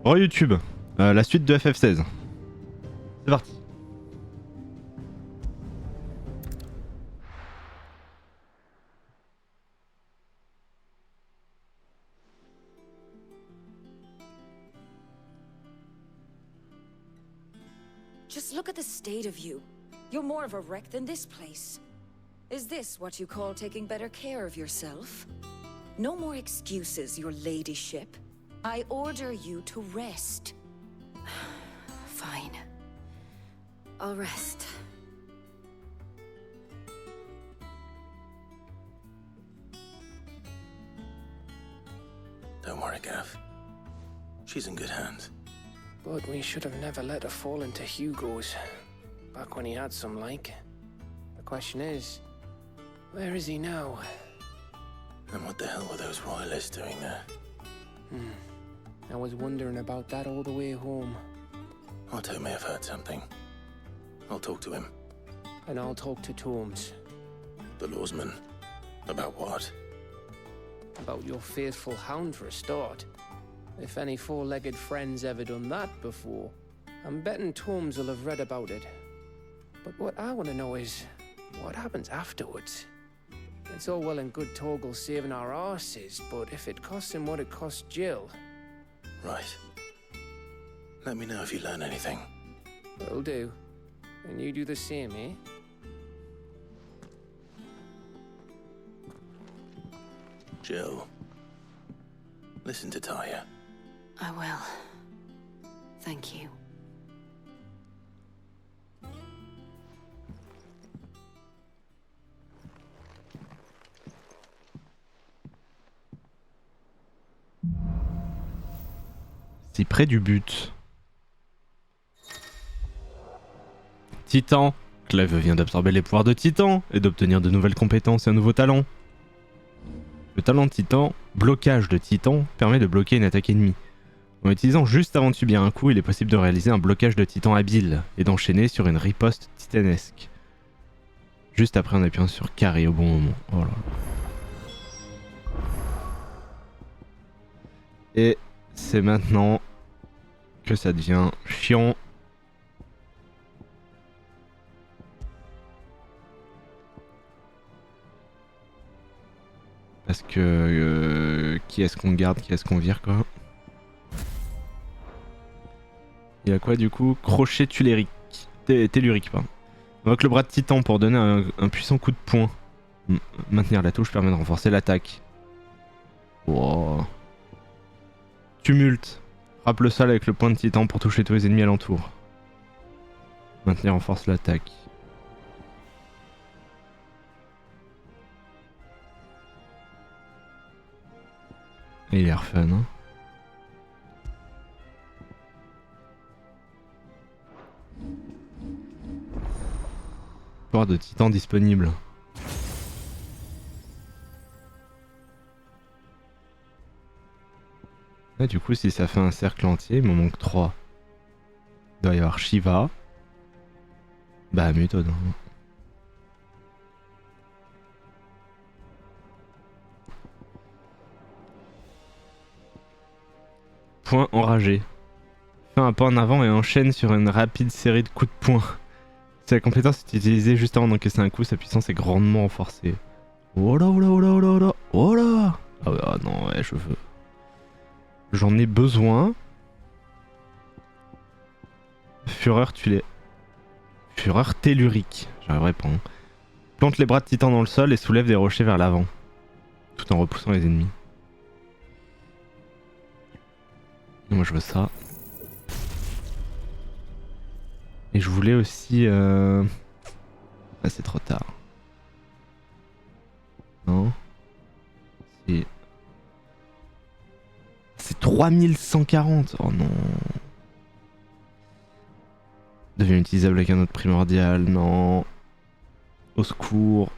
Re YouTube, la suite de FF16. C'est parti. Just look at the state of you. You're more of a wreck than this place. Is this what you call taking better care of yourself? No more excuses, your ladyship. I order you to rest. Fine. I'll rest. Don't worry, Gav. She's in good hands. But we should have never let her fall into Hugo's. Back when he had some like. The question is, where is he now? And what the hell were those royalists doing there? I was wondering about that all the way home. Otto may have heard something. I'll talk to him. And I'll talk to Tomes. The lawsman. About what? About your faithful hound for a start. If any four-legged friend's ever done that before, I'm betting Tomes will have read about it. But what I want to know is, what happens afterwards? It's all well and good Torgal saving our arses, but if it costs him what it cost Jill... Right. Let me know if you learn anything. Will do. And you do the same, eh? Jill. Listen to Taya. I will. Thank you. Si près du but. Titan. Clève vient d'absorber les pouvoirs de Titan et d'obtenir de nouvelles compétences et un nouveau talent. Le talent de Titan, blocage de Titan, permet de bloquer une attaque ennemie. En utilisant juste avant de subir un coup, il est possible de réaliser un blocage de Titan habile et d'enchaîner sur une riposte titanesque. Juste après en appuyant sur carré au bon moment. Oh là là. Et c'est maintenant que ça devient chiant. Parce que qui est-ce qu'on garde, qui est-ce qu'on vire quoi. Il y a quoi du coup? Crochet tellurique pardon. On invoque le bras de Titan pour donner un puissant coup de poing. Maintenir la touche permet de renforcer l'attaque. Wow. Tumulte. Frappe le sol avec le point de Titan pour toucher tous les ennemis alentour. Maintenir renforce l'attaque. Il a l'air fun hein. Pouvoir de Titan disponible. Là du coup si ça fait un cercle entier, il me manque 3. Il doit y avoir Shiva. Bah méthode. Hein. Point enragé. Fais un pas en avant et enchaîne sur une rapide série de coups de poing. Si la compétence est utilisée juste avant d'encaisser un coup, sa puissance est grandement renforcée. Oh là oh là oh là oh là oh là oh là. Ah ouais, ah non ouais je veux. J'en ai besoin. Fureur Fureur tellurique. J'arriverai pas. Hein. Plante les bras de Titan dans le sol et soulève des rochers vers l'avant. Tout en repoussant les ennemis. Moi je veux ça. Et je voulais aussi... Ah c'est trop tard. Non. C'est 3140. Oh non. Devient utilisable avec un autre primordial. Non. Au secours.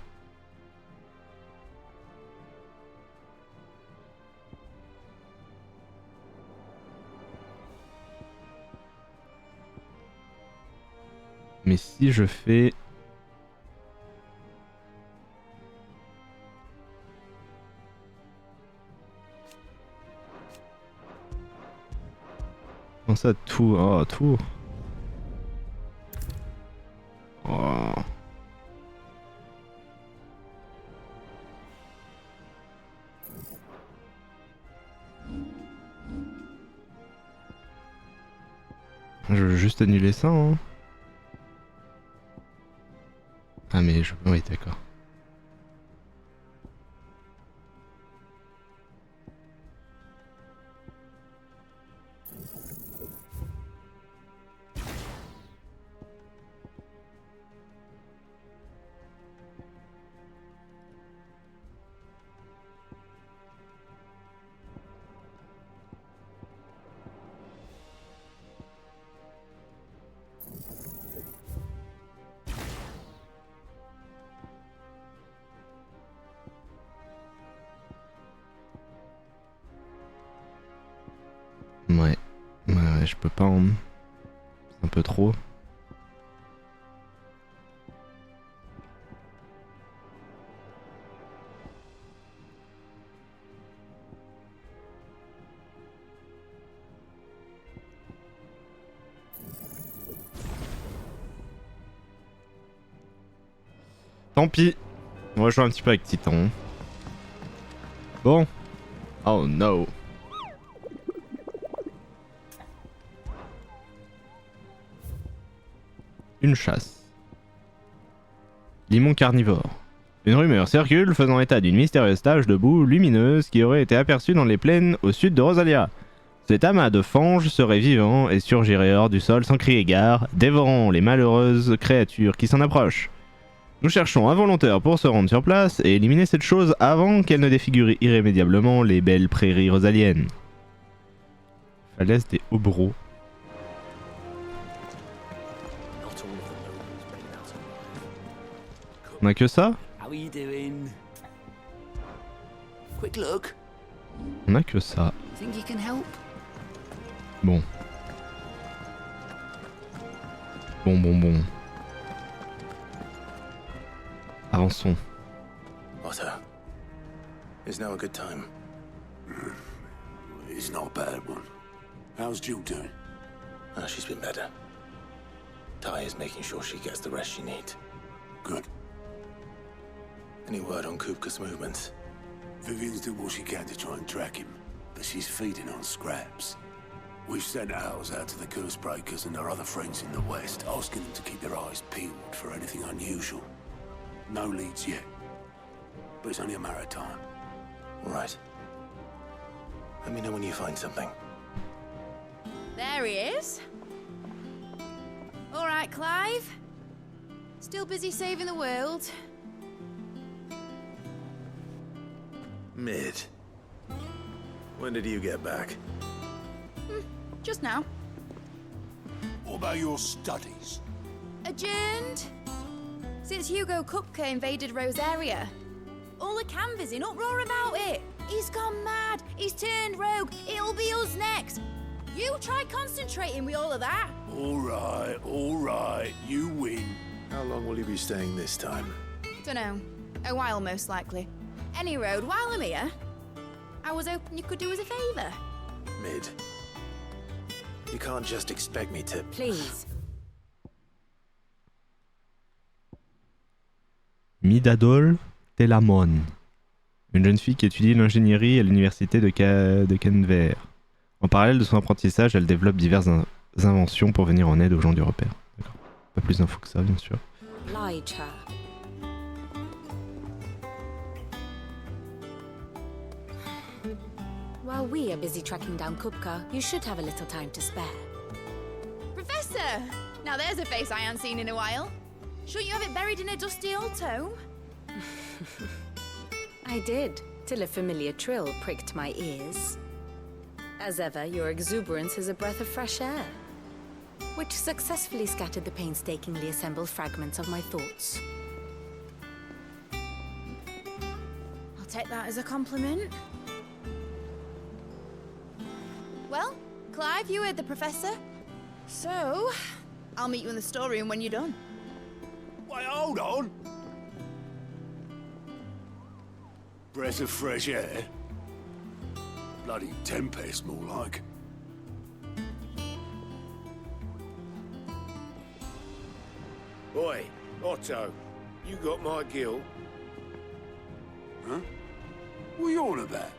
Mais si je fais... Comment ça, tout? Oh, tout. Oh. Je veux juste annuler ça, hein. Ah mais je... Oui, d'accord. Ouais. Ouais, je peux pas, hein. C'est un peu trop. Tant pis. On va jouer un petit peu avec Titan. Bon. Oh no. Une chasse. Limon carnivore. Une rumeur circule faisant état d'une mystérieuse tache de boue lumineuse qui aurait été aperçue dans les plaines au sud de Rosalia. Cet amas de fange serait vivant et surgirait hors du sol sans crier gare, dévorant les malheureuses créatures qui s'en approchent. Nous cherchons un volontaire pour se rendre sur place et éliminer cette chose avant qu'elle ne défigure irrémédiablement les belles prairies rosaliennes. Falaise des Hobros. On a que ça? On a que ça. Think you can help? Bon. Bon. Avançons. Otto, is now a good time? It's not a bad one. How's Jill doing? Oh, she's been better. Ty is making sure she gets the rest she needs. Good. Any word on Kupka's movements? Vivian's doing what she can to try and track him, but she's feeding on scraps. We've sent ours out to the Cursebreakers and our other friends in the west, asking them to keep their eyes peeled for anything unusual. No leads yet, but it's only a matter of time. Right. Let me know when you find something. There he is. All right, Clive. Still busy saving the world. Mid. When did you get back? Just now. What about your studies? Adjourned. Since Hugo Kupka invaded Rosaria. All the canvas in uproar about it. He's gone mad. He's turned rogue. It'll be us next. You try concentrating with all of that. All right, you win. How long will you be staying this time? Dunno. A while, most likely. Any road, while I'm here, I was hoping you could do us a favour. Mid. You can't just expect me to... Please. Midadol Telamon. Une jeune fille qui étudie l'ingénierie à l'université de Canver. En parallèle de son apprentissage, elle développe diverses inventions pour venir en aide aux gens du repère. D'accord. Pas plus d'infos que ça, bien sûr. Oblige her. While we are busy tracking down Kupka, you should have a little time to spare. Professor! Now there's a face I haven't seen in a while. Shouldn't you have it buried in a dusty old tome? I did, till a familiar trill pricked my ears. As ever, your exuberance is a breath of fresh air, which successfully scattered the painstakingly assembled fragments of my thoughts. I'll take that as a compliment. Well, Clive, you heard the Professor. So, I'll meet you in the storeroom when you're done. Wait, hold on. Breath of fresh air? Bloody tempest, more like. Oi, Otto, you got my gill? Huh? What are you on about?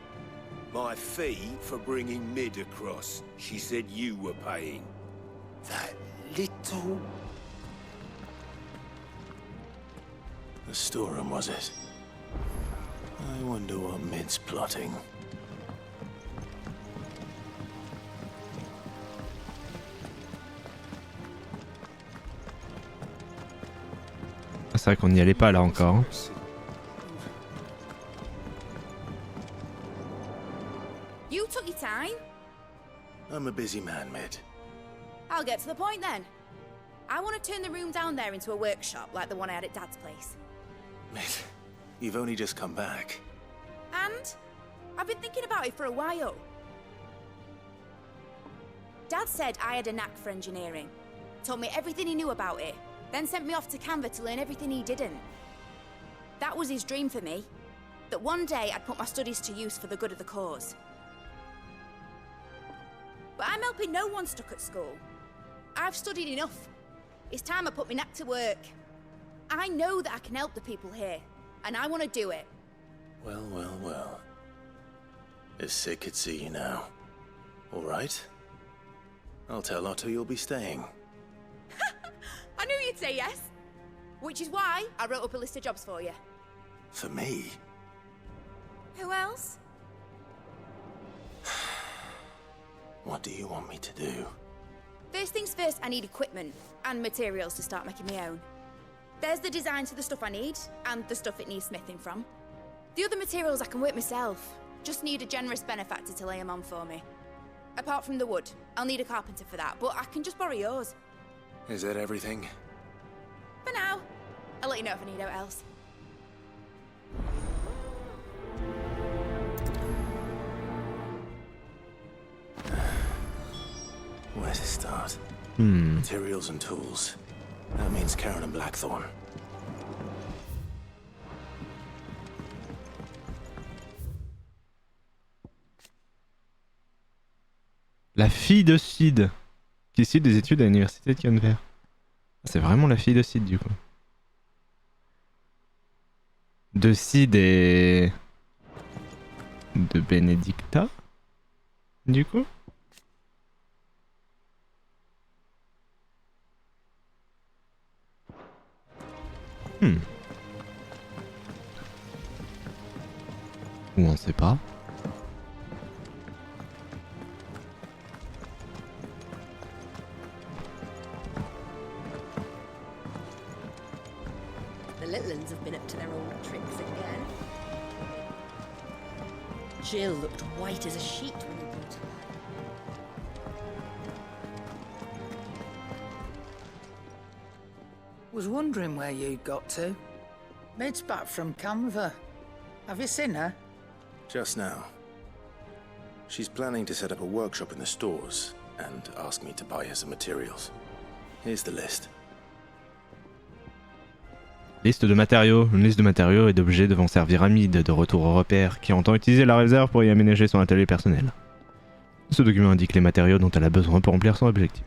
My fee for bringing Mid across. She said you were paying. That little... The storeroom, was it? I wonder what Mid's plotting. Ah, c'est vrai qu'on n'y allait pas là encore. Hein. You took your time. I'm a busy man, Mid. I'll get to the point then. I want to turn the room down there into a workshop like the one I had at Dad's place. Mid, you've only just come back. And I've been thinking about it for a while. Dad said I had a knack for engineering. Told me everything he knew about it. Then sent me off to Canva to learn everything he didn't. That was his dream for me. That one day I'd put my studies to use for the good of the cause. But I'm helping no one stuck at school. I've studied enough. It's time I put my knack to work. I know that I can help the people here, and I want to do it. Well, well, well. If Sid could see you now. All right. I'll tell Otto you'll be staying. I knew you'd say yes. Which is why I wrote up a list of jobs for you. For me? Who else? What do you want me to do? First things first, I need equipment and materials to start making my own. There's the designs for the stuff I need, and the stuff it needs smithing from. The other materials I can work myself. Just need a generous benefactor to lay them on for me. Apart from the wood, I'll need a carpenter for that, but I can just borrow yours. Is that everything? For now. I'll let you know if I need out else. Where to start? Materials and tools. That means Karen and Blackthorn. La fille de Sid, qui suit des études à l'université de Canver. C'est vraiment la fille de Sid du coup. De Sid et... de Benedicta, du coup. Ou on sait pas. The little uns have been up to their old tricks again. Jill looked white as a sheet when we brought her. Was wondering where you got to. Mid's back from Canva. Have you seen her? Just now. She's planning to set up a workshop in the stores and ask me to buy her some materials. Here's the list. Liste de matériaux. Une liste de matériaux et d'objets devant servir à Mid de retour au repère qui entend utiliser la réserve pour y aménager son atelier personnel. Ce document indique les matériaux dont elle a besoin pour remplir son objectif.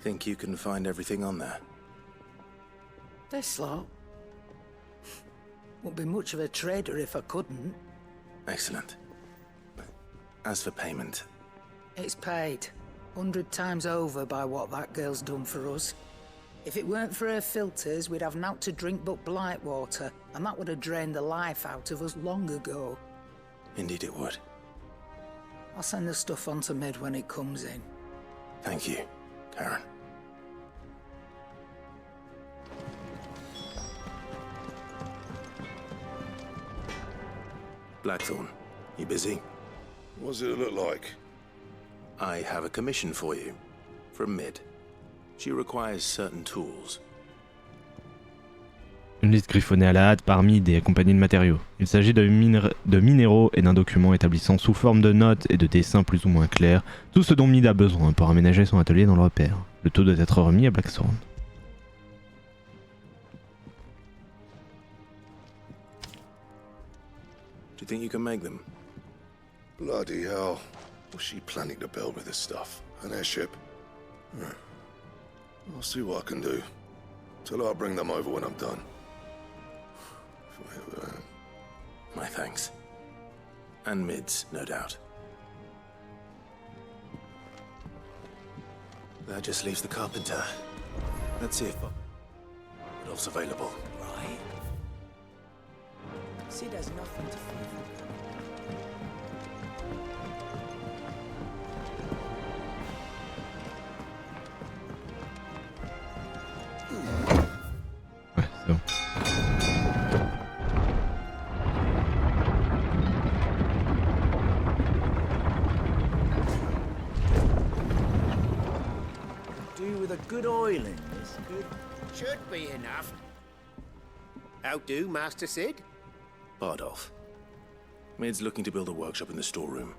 Think you can find everything on there? This lot? Wouldn't be much of a trader if I couldn't. Excellent. As for payment... It's paid. 100 times over by what that girl's done for us. If it weren't for her filters, we'd have naught to drink but blight water, and that would have drained the life out of us long ago. Indeed it would. I'll send the stuff on to Mid when it comes in. Thank you, Karen. Blackthorn, you busy? What's it look like? I have a commission for you. From Mid. She requires certain tools. Une liste griffonnée à la hâte par Mid et accompagnée de matériaux. Il s'agit de minéraux et d'un document établissant sous forme de notes et de dessins plus ou moins clairs tout ce dont Mid a besoin pour aménager son atelier dans le repère. Le tout doit être remis à Blackthorn. Do you think you can make them? Bloody hell. Was she planning to build with this stuff? An airship? I'll see what I can do. Tell her I'll bring them over when I'm done. My thanks. And Mid's, no doubt. That just leaves the carpenter. Let's see if Adolf's available. Right. See, there's nothing to fear from. Ouais, c'est bon. Do with a good oil in this. Good. Should be enough. How do, Master Sid? Bardolph. Mid's looking to build a workshop in the storeroom,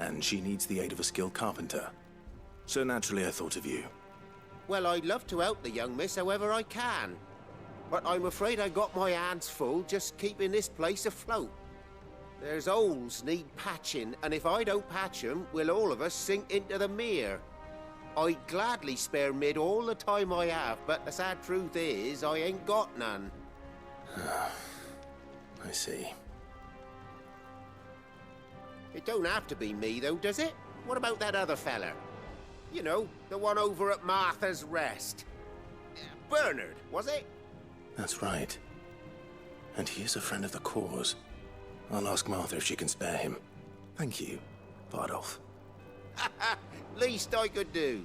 and she needs the aid of a skilled carpenter. So naturally I thought of you. Well, I'd love to help the young miss however I can. But I'm afraid I got my hands full just keeping this place afloat. There's holes need patching, and if I don't patch them, we'll all of us sink into the mere. I'd gladly spare Mid all the time I have, but the sad truth is, I ain't got none. I see. It don't have to be me, though, does it? What about that other fella? You know, the one over at Martha's Rest. Bernard, was it? That's right. And he is a friend of the cause. I'll ask Martha if she can spare him. Thank you, Bardolph. Least I could do.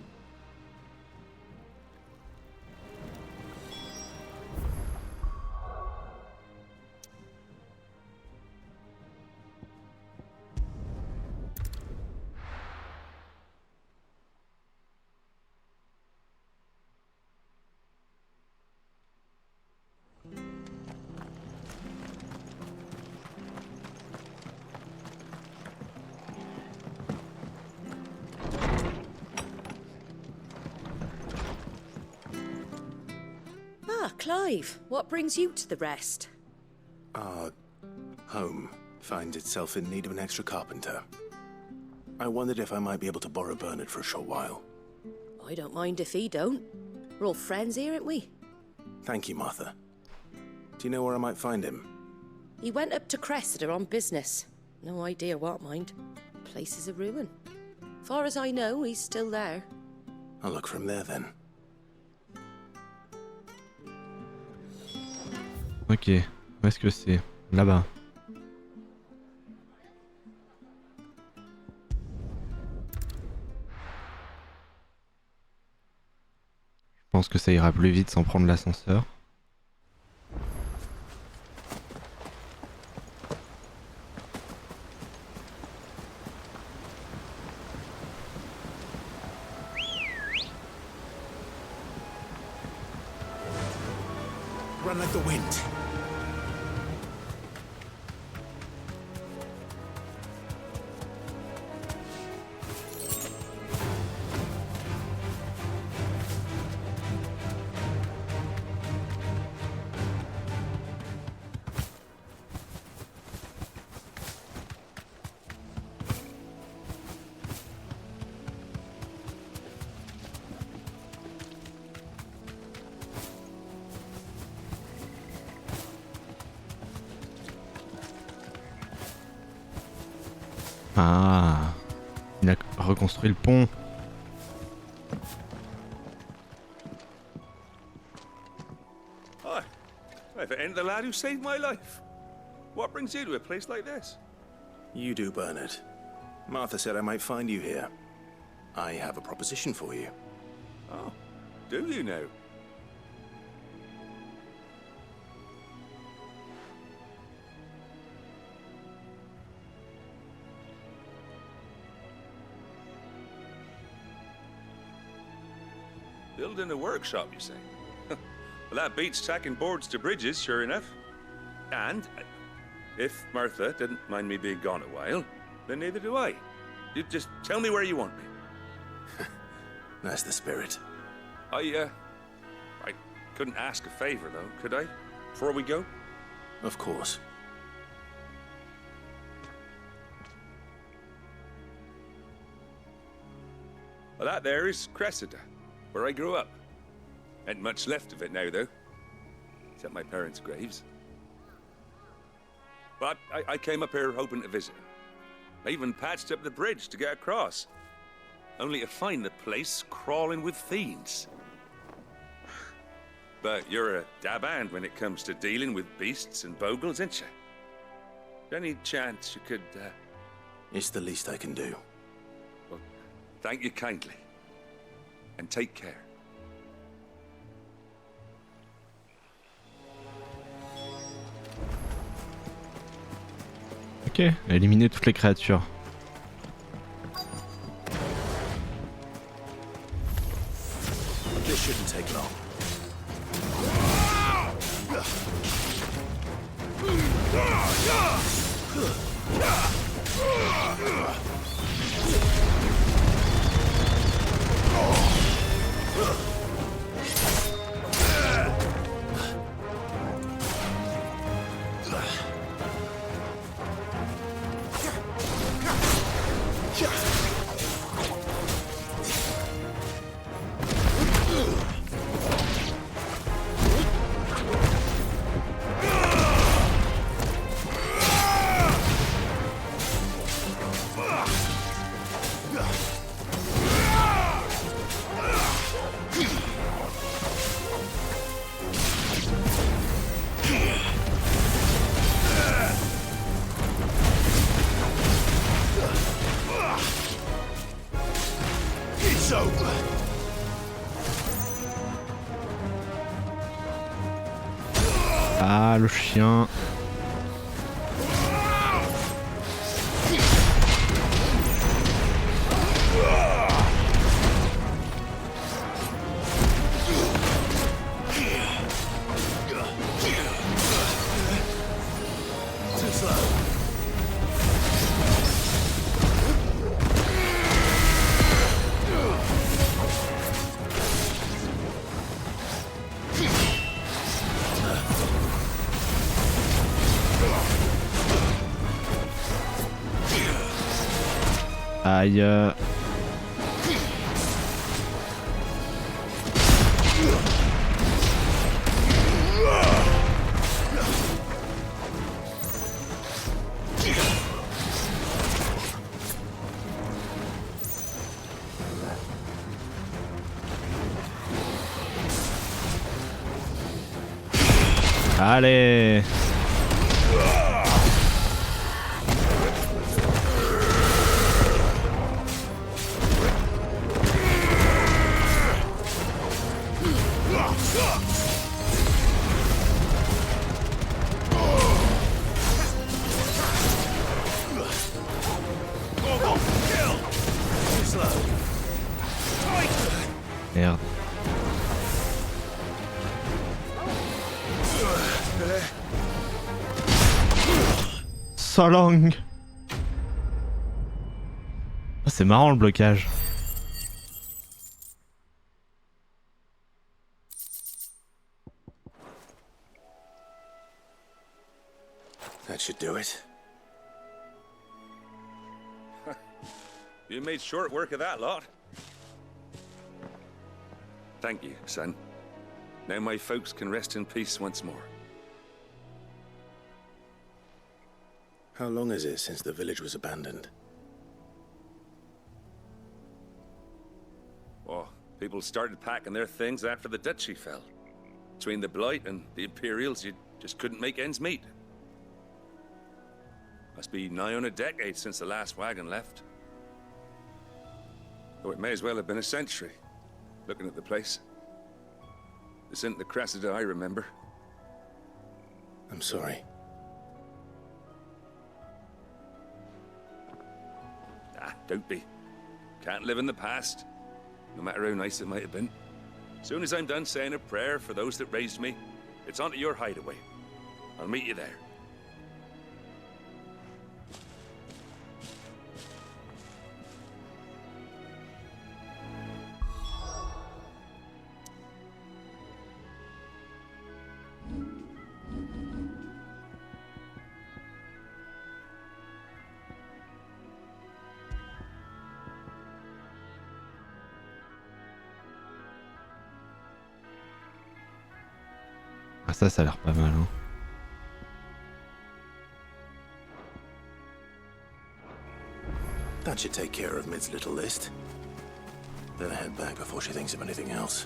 Ah, Clive, what brings you to the Rest? Our home finds itself in need of an extra carpenter. I wondered if I might be able to borrow Bernard for a short while. I don't mind if he don't. We're all friends here, aren't we? Thank you, Martha. Do you know where I might find him? He went up to Cressida on business. No idea what, mind. Place is a ruin. Far as I know, he's still there. I'll look for him there then. Ok, où est-ce que c'est? Là-bas. Je pense que ça ira plus vite sans prendre l'ascenseur. Run like the wind. Ah, il a reconstruit le pont. Hi, I've the lad who saved my life. What brings you to a place like this? You do, Bernard. Martha said I might find you here. I have a proposition for you. Oh, do you now? Building a workshop, you say? Well, that beats tacking boards to bridges, sure enough. And if Martha didn't mind me being gone a while, then neither do I. You just tell me where you want me. That's the spirit. I couldn't ask a favor, though, could I? Before we go? Of course. Well, that there is Cressida, where I grew up. Ain't much left of it now, though. Except my parents' graves. But I came up here hoping to visit. I even patched up the bridge to get across. Only to find the place crawling with fiends. But you're a dab hand when it comes to dealing with beasts and bogles, ain't you? Any chance you could, It's the least I can do. Well, thank you kindly. And take care. Ok, éliminer toutes les créatures. This shouldn't take long. Ah, le chien. Aïe. Allez. Merde. So long. Oh, c'est marrant le blocage. That should do it. You made short work of that lot. Thank you, son. Now my folks can rest in peace once more. How long is it since the village was abandoned? Oh, people started packing their things after the duchy fell. Between the Blight and the Imperials, you just couldn't make ends meet. Must be nigh on a decade since the last wagon left. Though it may as well have been a century, looking at the place. This isn't the Cressida I remember. I'm sorry. Ah, don't be. Can't live in the past, no matter how nice it might have been. Soon as I'm done saying a prayer for those that raised me, it's on to your hideaway. I'll meet you there. Ah ça a l'air pas mal hein. That should take care of Mid's little list. Better head back before she thinks of anything else.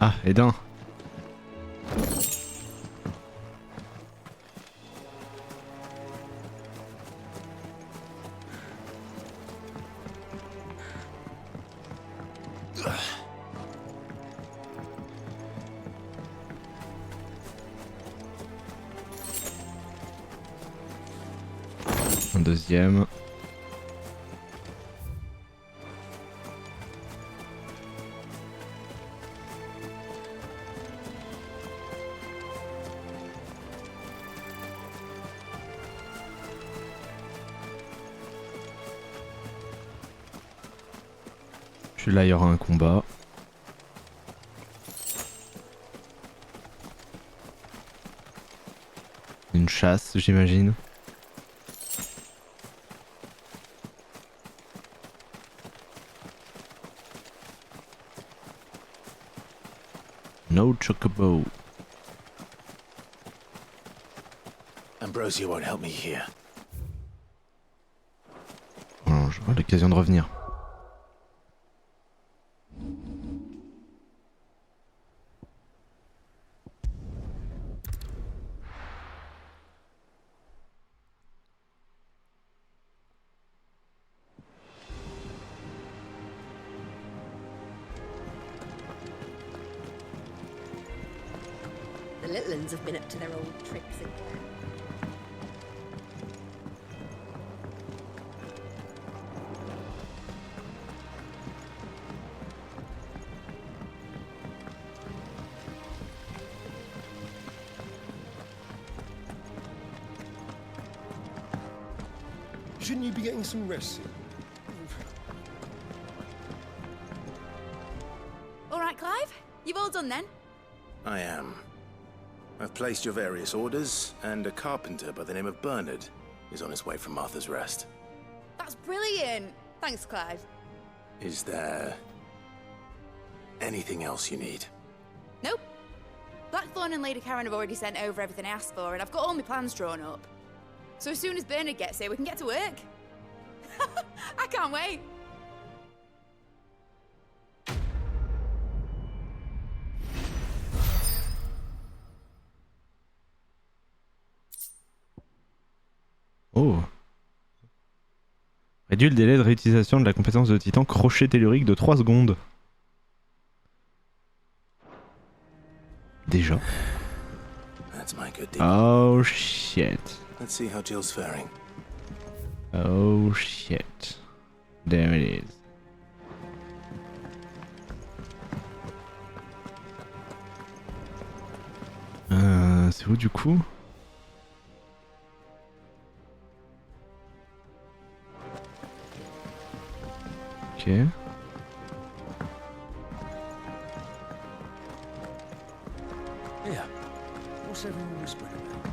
Ah, Edin. Un deuxième. Puis là, il y aura un combat. Une chasse, j'imagine. No chocobo. Ambrosia won't help me here. Bon, j'aurai l'occasion de revenir. The little uns have been up to their old tricks again. Shouldn't you be getting some rest soon? All right, Clive? You've all done then? I am. I've placed your various orders, and a carpenter by the name of Bernard is on his way from Martha's Rest. That's brilliant. Thanks, Clive. Is there anything else you need? Nope. Blackthorn and Lady Karen have already sent over everything I asked for, and I've got all my plans drawn up. So as soon as Bernard gets here, we can get to work. I can't wait. Oh. Réduit le délai de réutilisation de la compétence de Titan crochet tellurique de 3 secondes. Déjà. That's my good deed. Oh shit. Let's see how Jill's faring. Oh shit. There it is. C'est où du coup? Ok. Yeah. What's everyone whispering about?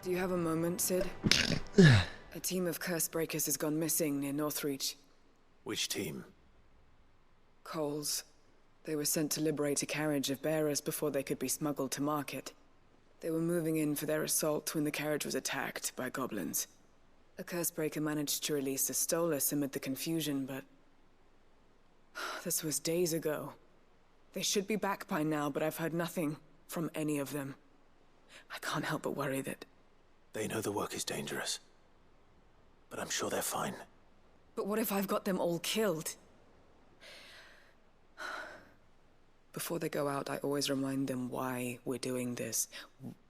Do you have a moment, Sid? A team of Cursebreakers has gone missing near Northreach. Which team? Coles. They were sent to liberate a carriage of bearers before they could be smuggled to market. They were moving in for their assault when the carriage was attacked by goblins. A Cursebreaker managed to release a Stolas amid the confusion, but... this was days ago. They should be back by now, but I've heard nothing from any of them. I can't help but worry that... They know the work is dangerous. But I'm sure they're fine. But what if I've got them all killed? Before they go out, I always remind them why we're doing this,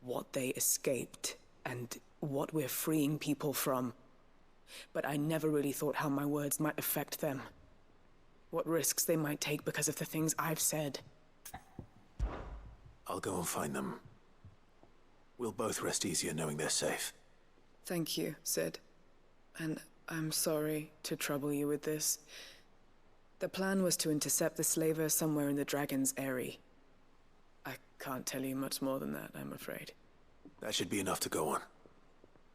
what they escaped, and what we're freeing people from. But I never really thought how my words might affect them. what risks they might take because of the things I've said. I'll go and find them. We'll both rest easier knowing they're safe. Thank you, Sid. And I'm sorry to trouble you with this. The plan was to intercept the slaver somewhere in the Dragon's Eyrie. I can't tell you much more than that, I'm afraid. That should be enough to go on.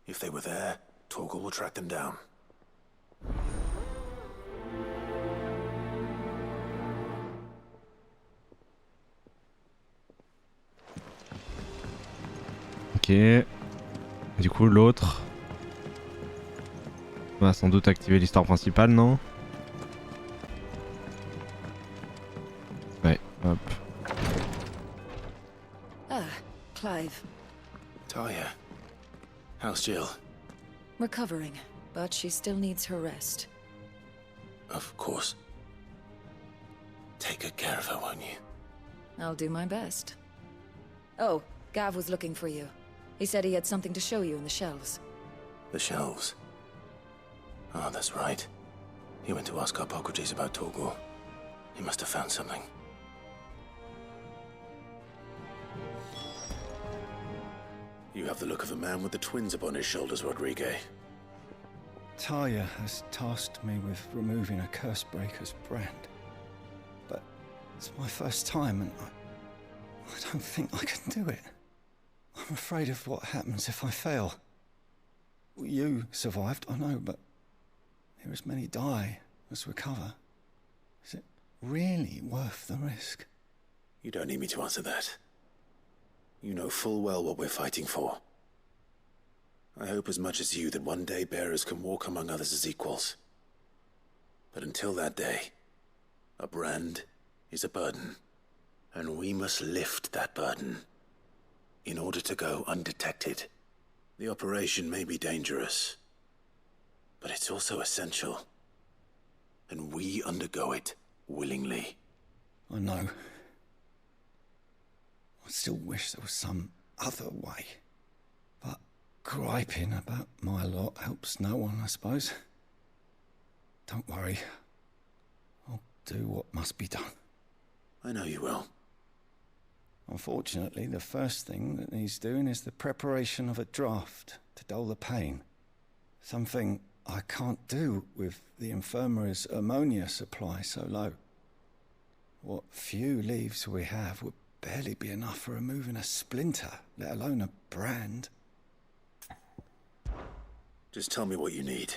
If they were there, Torgal will track them down. Ok. Du coup, l'autre va sans doute activer l'histoire principale, non? Ouais, hop. Ah, Clive. Talia. How's Jill? Recovering, but she still needs her rest. Of course. Take good care of her, won't you? I'll do my best. Oh, Gav was looking for you. He said he had something to show you in the shelves. The shelves. Oh, that's right. He went to ask Hippocrates about Torgal. He must have found something. You have the look of a man with the twins upon his shoulders, Rodrigue. Talia has tasked me with removing a Cursebreaker's brand. But it's my first time and I don't think I can do it. I'm afraid of what happens if I fail. You survived, I know, but here as many die as recover. Is it really worth the risk? You don't need me to answer that. You know full well what we're fighting for. I hope as much as you that one day bearers can walk among others as equals. But until that day, a brand is a burden, and we must lift that burden in order to go undetected. The operation may be dangerous, but it's also essential, and we undergo it willingly. I know. I still wish there was some other way. But griping about my lot helps no one, I suppose. Don't worry. I'll do what must be done. I know you will. Unfortunately, the first thing that needs doing is the preparation of a draft to dull the pain. Something I can't do with the infirmary's ammonia supply so low. What few leaves we have would barely be enough for removing a splinter, let alone a brand. Just tell me what you need.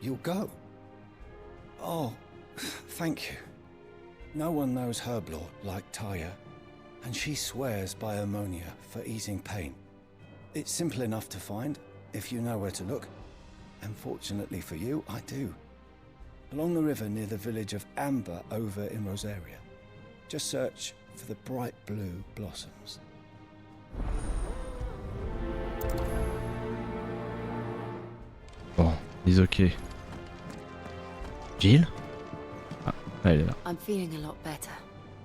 You'll go? Oh, thank you. No one knows Herblore like Talia, and she swears by ammonia for easing pain. It's simple enough to find, if you know where to look. And fortunately for you, I do. Along the river near the village of Amber over in Rosaria. Just search for the bright blue blossoms. Bon, he's okay. Jill? Ah, elle est là. I'm feeling a lot better,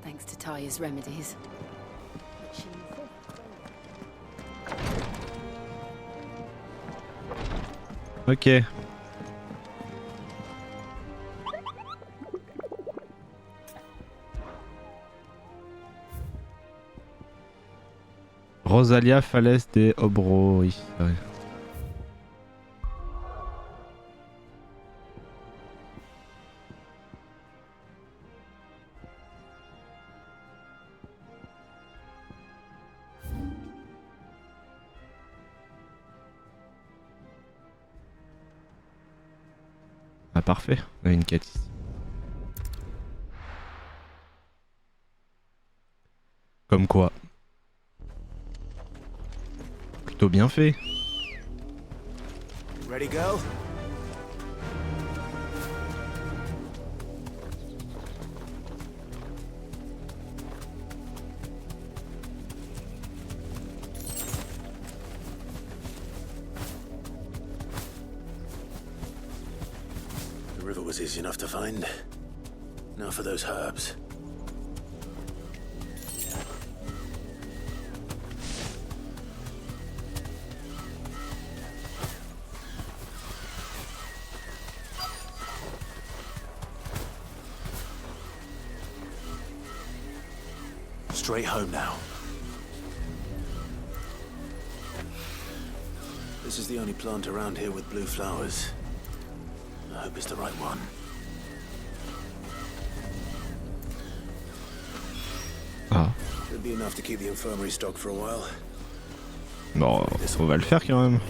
thanks to Talia's remedies. But she Ok. Rosalia Falaise des Obro, oui. Ouais. Ah parfait, on a une quête ici. Comme quoi. Plutôt bien fait. Ready, go? The river was easy enough to find. Now for those herbs. straight home now. This is the only plant around here with blue flowers. I hope it's the right one. Ah. Should be enough to keep the infirmary stocked for a while. Bon, on va le faire quand même.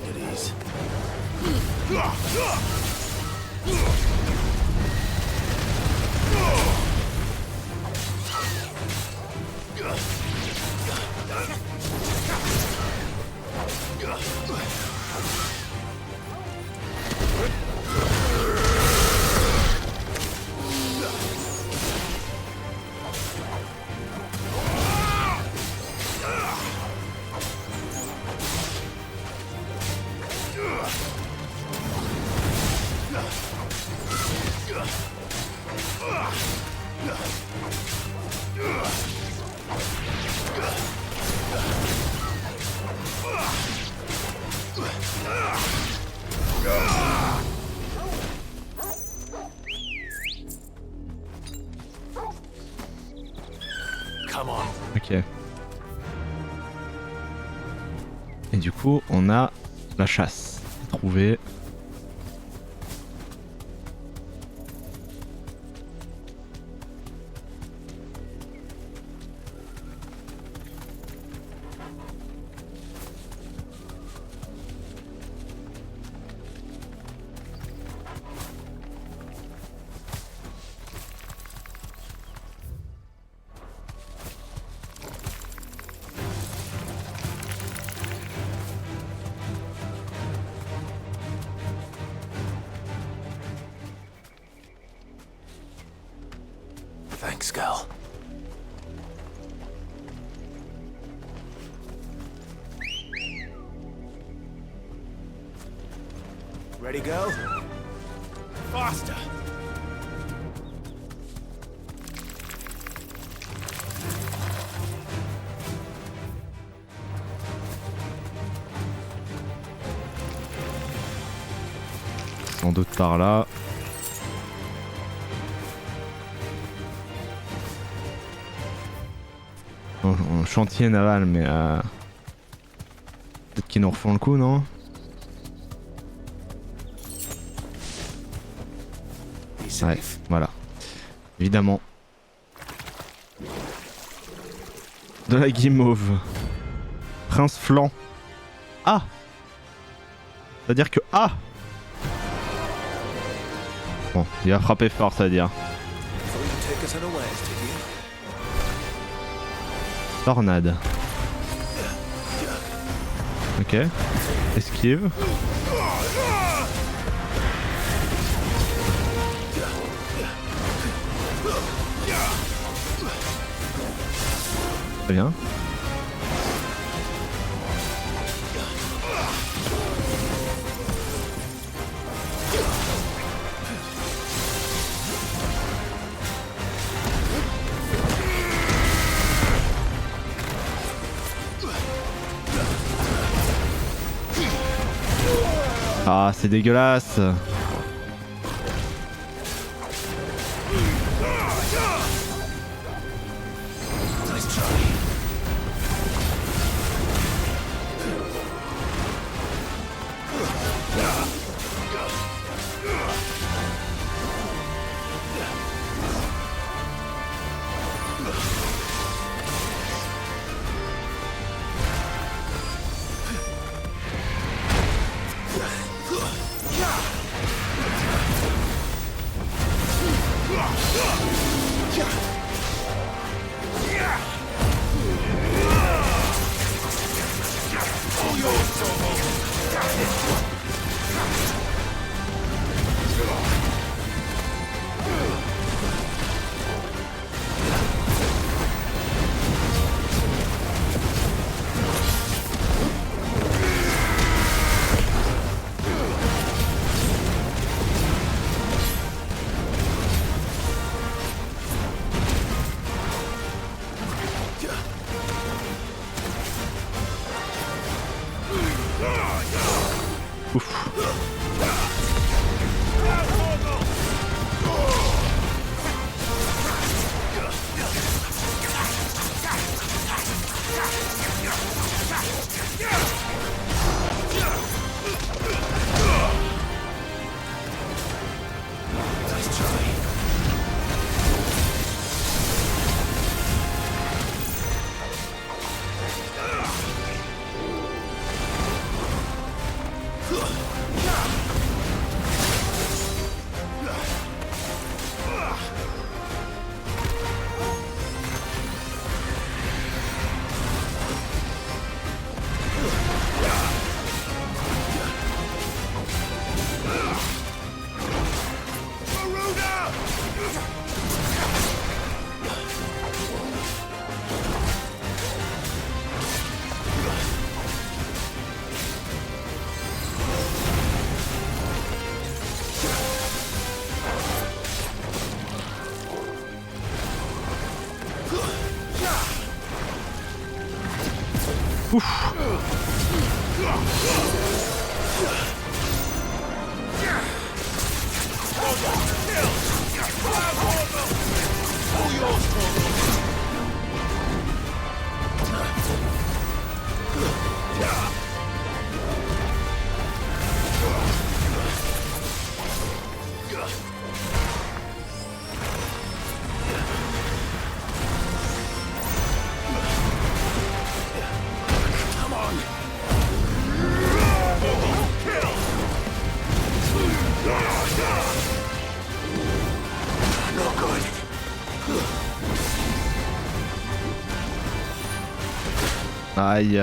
Ok. Et du coup, on a la chasse à trouver. Thanks, girl. Ready, go? Faster! Sans doute par là. En chantier naval, mais peut-être qu'ils nous refont le coup, non? Ouais, voilà. Évidemment. De la guimauve. Prince flanc. Ah! C'est-à-dire que... Ah! Bon, il va frapper fort, c'est-à-dire. Tornade. Ok. Esquive. Très bien. Ah, c'est dégueulasse. Ouf. Ouf. Aïe.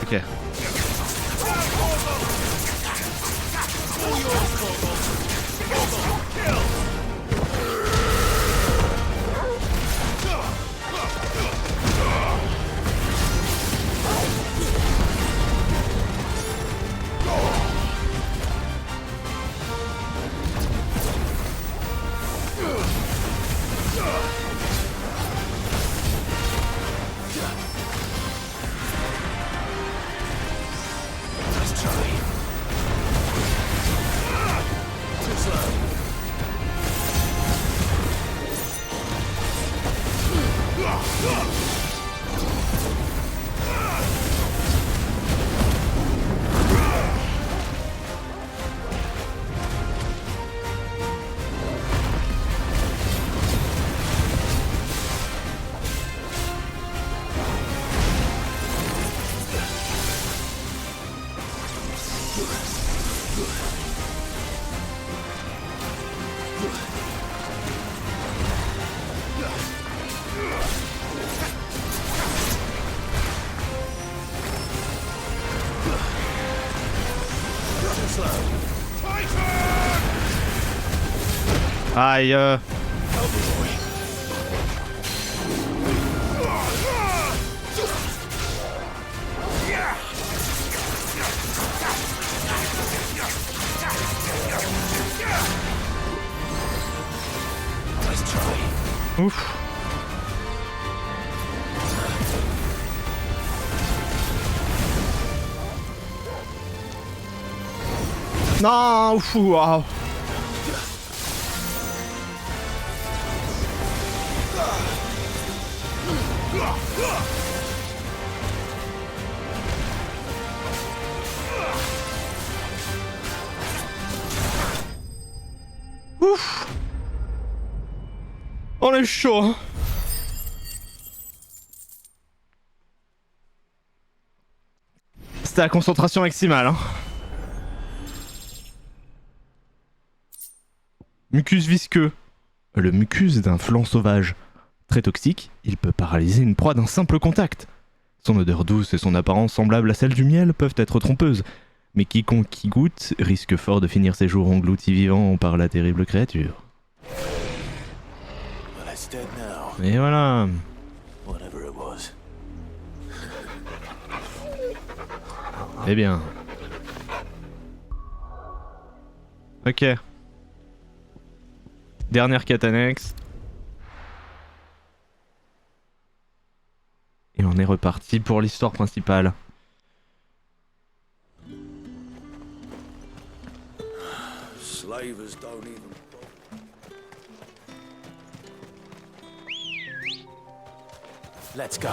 Ok. Aïe. Ouf. Non, ouf, wow. Ouf. On est chaud, hein. C'était la concentration maximale, hein. Mucus visqueux. Le mucus d'un flanc sauvage. Très toxique, il peut paralyser une proie d'un simple contact. Son odeur douce et son apparence semblable à celle du miel peuvent être trompeuses, mais quiconque y goûte risque fort de finir ses jours englouti vivant par la terrible créature. Et voilà. Eh bien. Ok. Dernière quête annexe. Et on est reparti pour l'histoire principale. Slavers don't even... Let's go.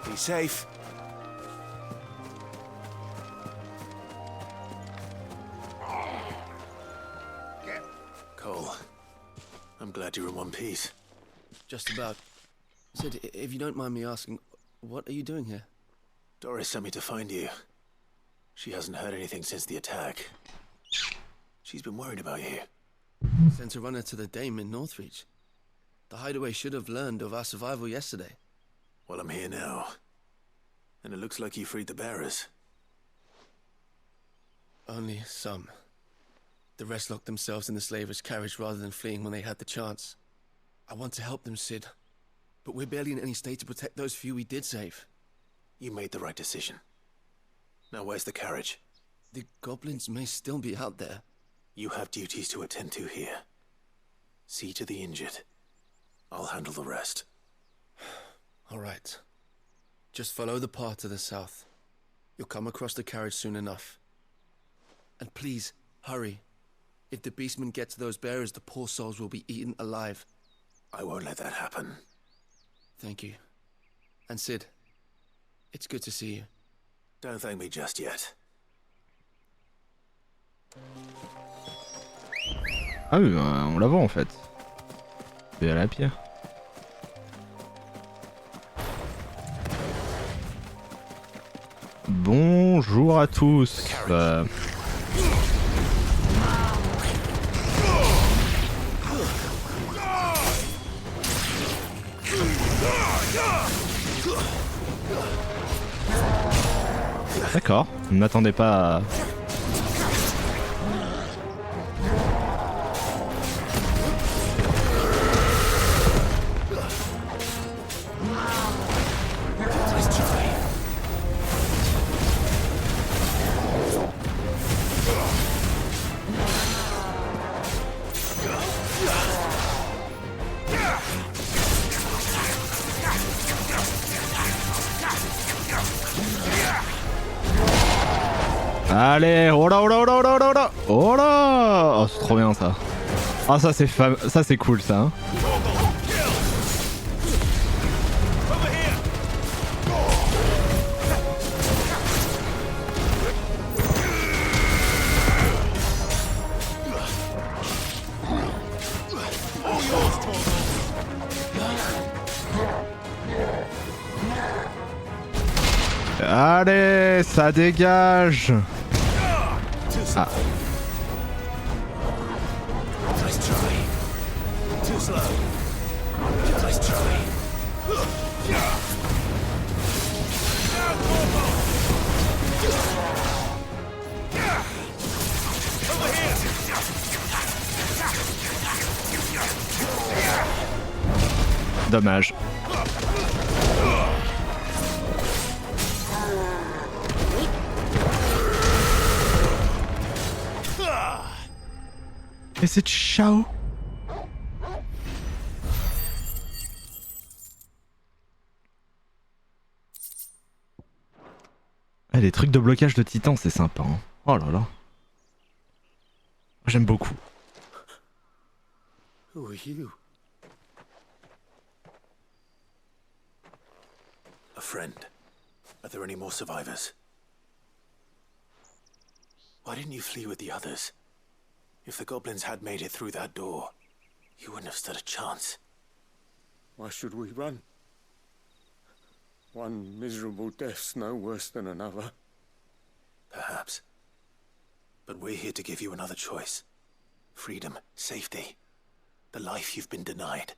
Be safe. Cole, I'm glad you're in one piece. Just about. Sid, if you don't mind me asking, what are you doing here? Doris sent me to find you. She hasn't heard anything since the attack. She's been worried about you. Sent a runner to the Dame in Northreach. The hideaway should have learned of our survival yesterday. Well, I'm here now. And it looks like you freed the bearers. Only some. The rest locked themselves in the slavers' carriage rather than fleeing when they had the chance. I want to help them, Cid. But we're barely in any state to protect those few we did save. You made the right decision. Now where's the carriage? The goblins may still be out there. You have duties to attend to here. See to the injured. I'll handle the rest. All right. Just follow the path to the south. You'll come across the carriage soon enough. And please, hurry. If the beastmen get to those bearers, the poor souls will be eaten alive. I won't let that happen. Thank you. And Cid, it's good to see you. Don't thank me just yet. Ah oui, on la voit en fait. C'est à la pierre. Bonjour à tous. D'accord, ne m'attendais pas à... Allez, oh là, oh là, oh là, oh là, oh là, oh là. Oh, c'est trop bien ça. Ah, ça c'est cool ça. Hein. Allez, ça dégage. Ah. Dommage. Et c'est ciao. Ah, les trucs de blocage de titan, c'est sympa. Hein. Oh là là. J'aime beaucoup. Who are you? A friend. Are there any more survivors? Why didn't you flee with the others? If the goblins had made it through that door, you wouldn't have stood a chance. Why should we run? One miserable death's no worse than another. Perhaps. But we're here to give you another choice. Freedom, safety, the life you've been denied.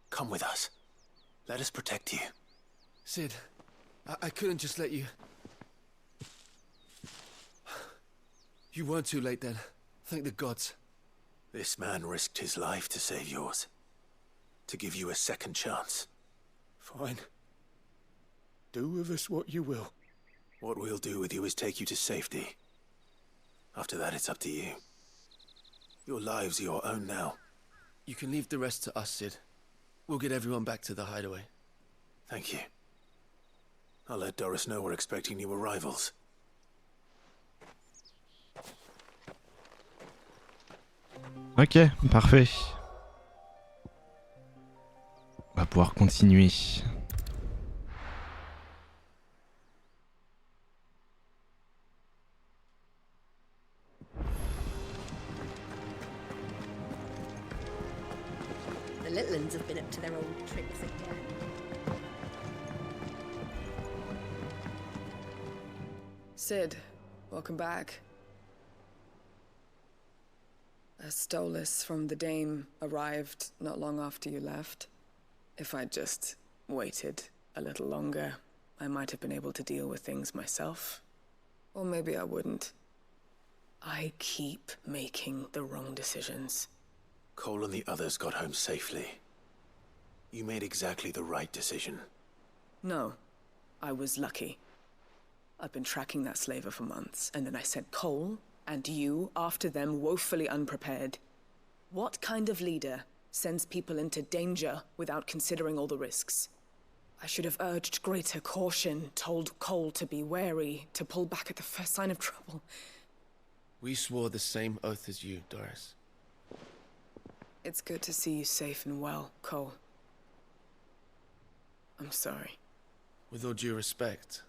Come with us. Let us protect you. Cid, I couldn't just let you... You weren't too late then. Thank the gods. This man risked his life to save yours. To give you a second chance. Fine. Do with us what you will. What we'll do with you is take you to safety. After that, it's up to you. Your lives are your own now. You can leave the rest to us, Cid. We'll get everyone back to the hideaway. Thank you. I'll let Doris know we're expecting new arrivals. Ok, parfait. On va pouvoir continuer. The little ones have been up to their old tricks again. Cid, welcome back. A Stolas from the Dame arrived not long after you left. If I'd just waited a little longer, I might have been able to deal with things myself. Or maybe I wouldn't. I keep making the wrong decisions. Cole and the others got home safely. You made exactly the right decision. No, I was lucky. I've been tracking that slaver for months, and then I sent Cole and you after them woefully unprepared. What kind of leader sends people into danger without considering all the risks? I should have urged greater caution, told Cole to be wary, to pull back at the first sign of trouble. We swore the same oath as you, Doris. It's good to see you safe and well, Cole. I'm sorry. With all due respect,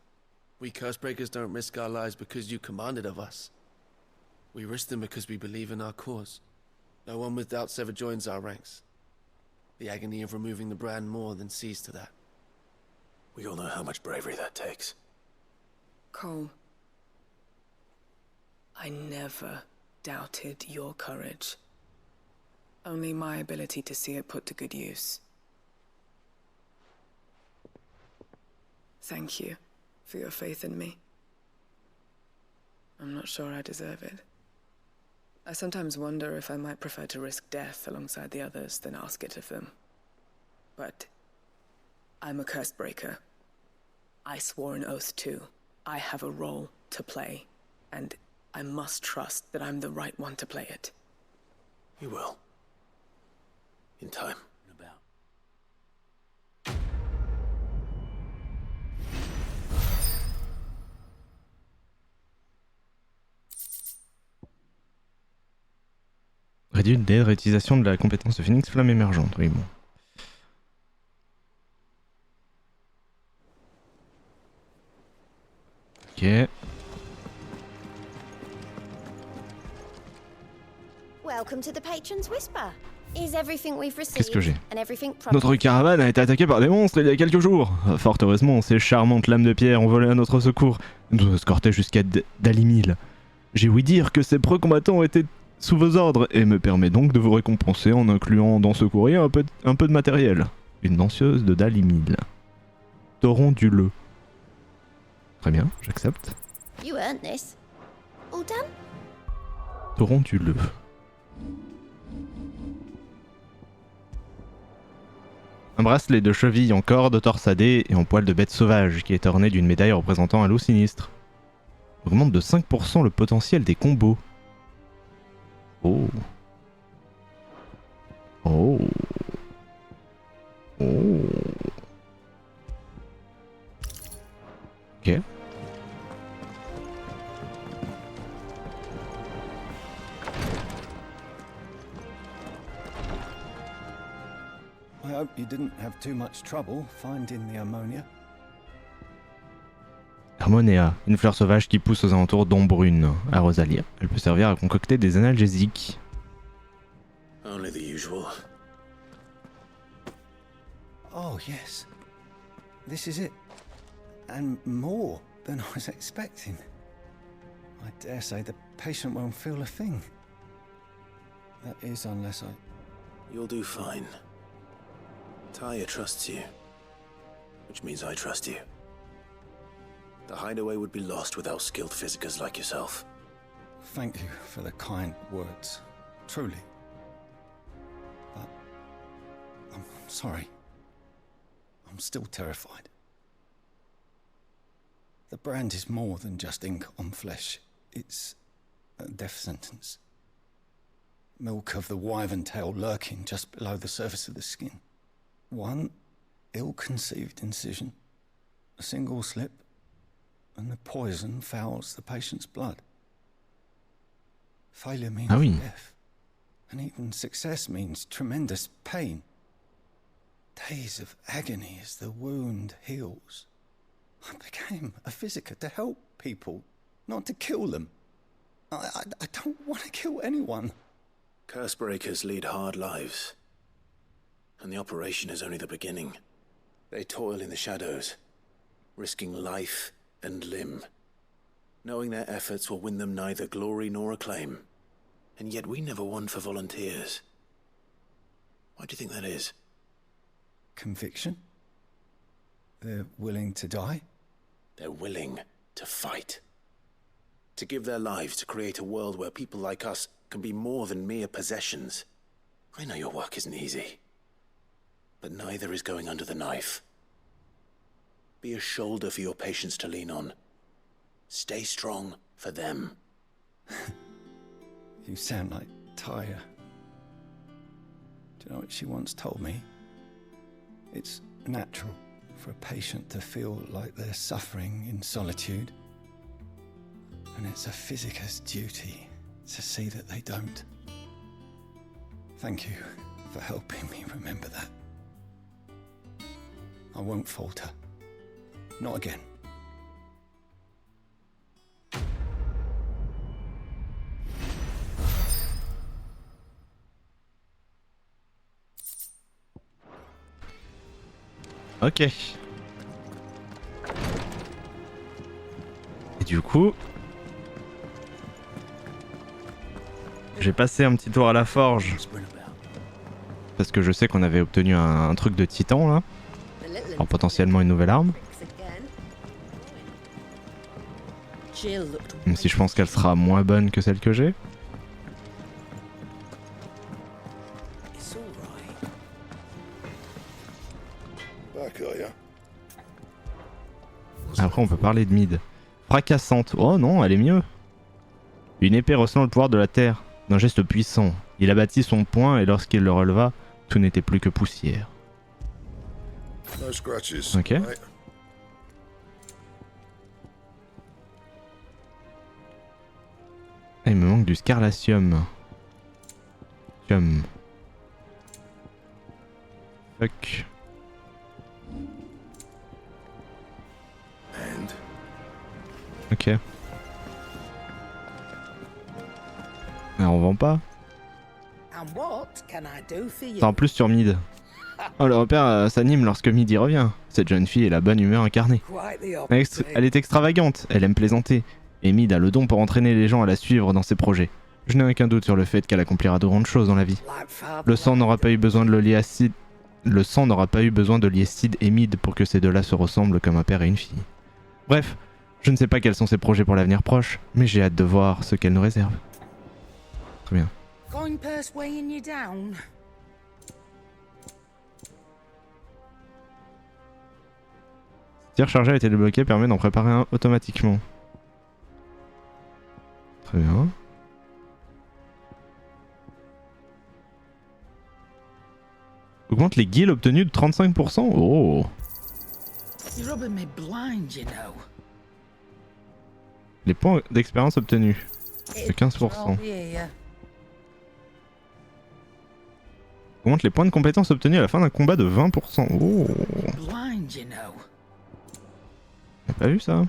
we Cursebreakers don't risk our lives because you commanded of us. We risk them because we believe in our cause. No one with doubts ever joins our ranks. The agony of removing the brand more than sees to that. We all know how much bravery that takes. Cole, I never doubted your courage. Only my ability to see it put to good use. Thank you for your faith in me. I'm not sure I deserve it. I sometimes wonder if I might prefer to risk death alongside the others than ask it of them. But I'm a Cursebreaker. I swore an oath too. I have a role to play, and I must trust that I'm the right one to play it. You will. In time. Réduit le délai de réutilisation de la compétence de Phoenix Flamme émergente. Oui, bon. Ok. Welcome to the Patron's Whisper. Is everything we've Qu'est-ce received que j'ai? and everything Notre caravane a été attaquée par des monstres il y a quelques jours. Fort heureusement, ces charmantes lames de pierre ont volé à notre secours et nous ont escortés jusqu'à Dalimil. J'ai ouï dire que ces preux-combattants étaient sous vos ordres et me permet donc de vous récompenser en incluant dans ce courrier un peu de matériel. Une danseuse de Dalimil. Toron du Le. Très bien, j'accepte. You earned this. All done? Toron du Le. Un bracelet de cheville en corde torsadée et en poil de bête sauvage qui est orné d'une médaille représentant un loup sinistre. Augmente de 5% le potentiel des combos. Oh. Oh. Oh. Ok. I hope you didn't have too much trouble finding the ammonia. Harmonia, une fleur sauvage qui pousse aux alentours d'Ombrune, à Rosalia. Elle peut servir à concocter des analgésiques. Only the usual. Oh, yes. This is it. And more than I was expecting. I dare say the patient won't feel a thing. That is, unless I... You'll do fine. Taya trusts you. Which means I trust you. The hideaway would be lost without skilled physicers like yourself. Thank you for the kind words. Truly. But... I'm sorry. I'm still terrified. The brand is more than just ink on flesh. It's a death sentence. Milk of the wyvern tail lurking just below the surface of the skin. One ill-conceived incision, a single slip, and the poison fouls the patient's blood. Failure means death, and even success means tremendous pain. Days of agony as the wound heals. I became a physiker to help people, not to kill them. I don't want to kill anyone. Cursebreakers lead hard lives. And the operation is only the beginning. They toil in the shadows, risking life and limb, knowing their efforts will win them neither glory nor acclaim. And yet we never won for volunteers. Why do you think that is? Conviction? They're willing to die? They're willing to fight. To give their lives to create a world where people like us can be more than mere possessions. I know your work isn't easy, but neither is going under the knife. Be a shoulder for your patients to lean on. Stay strong for them. You sound like Tyre. Do you know what she once told me? It's natural for a patient to feel like they're suffering in solitude. And it's a physicist's duty to see that they don't. Thank you for helping me remember that. I won't falter. Not again. Ok. Et du coup... J'ai passé un petit tour à la forge. Parce que je sais qu'on avait obtenu un truc de titan là. Alors potentiellement une nouvelle arme. Même si je pense qu'elle sera moins bonne que celle que j'ai. Après on peut parler de mid. Fracassante. Oh non, elle est mieux. Une épée ressent le pouvoir de la terre. D'un geste puissant, il abattit son poing et lorsqu'il le releva, tout n'était plus que poussière. Ok. Ah, il me manque du scarlacium. Fuck. Ok. Mais on vend pas. C'est en plus sur Mid. Oh, le repère s'anime lorsque Mid y revient. Cette jeune fille est la bonne humeur incarnée. Elle est extravagante, elle aime plaisanter. Et Mid a le don pour entraîner les gens à la suivre dans ses projets. Je n'ai aucun doute sur le fait qu'elle accomplira de grandes choses dans la vie. Le sang n'aura pas eu besoin de lier Sid et Mid pour que ces deux-là se ressemblent comme un père et une fille. Bref, je ne sais pas quels sont ses projets pour l'avenir proche, mais j'ai hâte de voir ce qu'elle nous réserve. Très bien. Tir chargé a été débloqué, permet d'en préparer un automatiquement. Très bien. Augmente les guilds obtenus de 35%. Oh. Les points d'expérience obtenus de 15%. Augmente les points de compétence obtenus à la fin d'un combat de 20%. Oh. J'ai pas vu ça.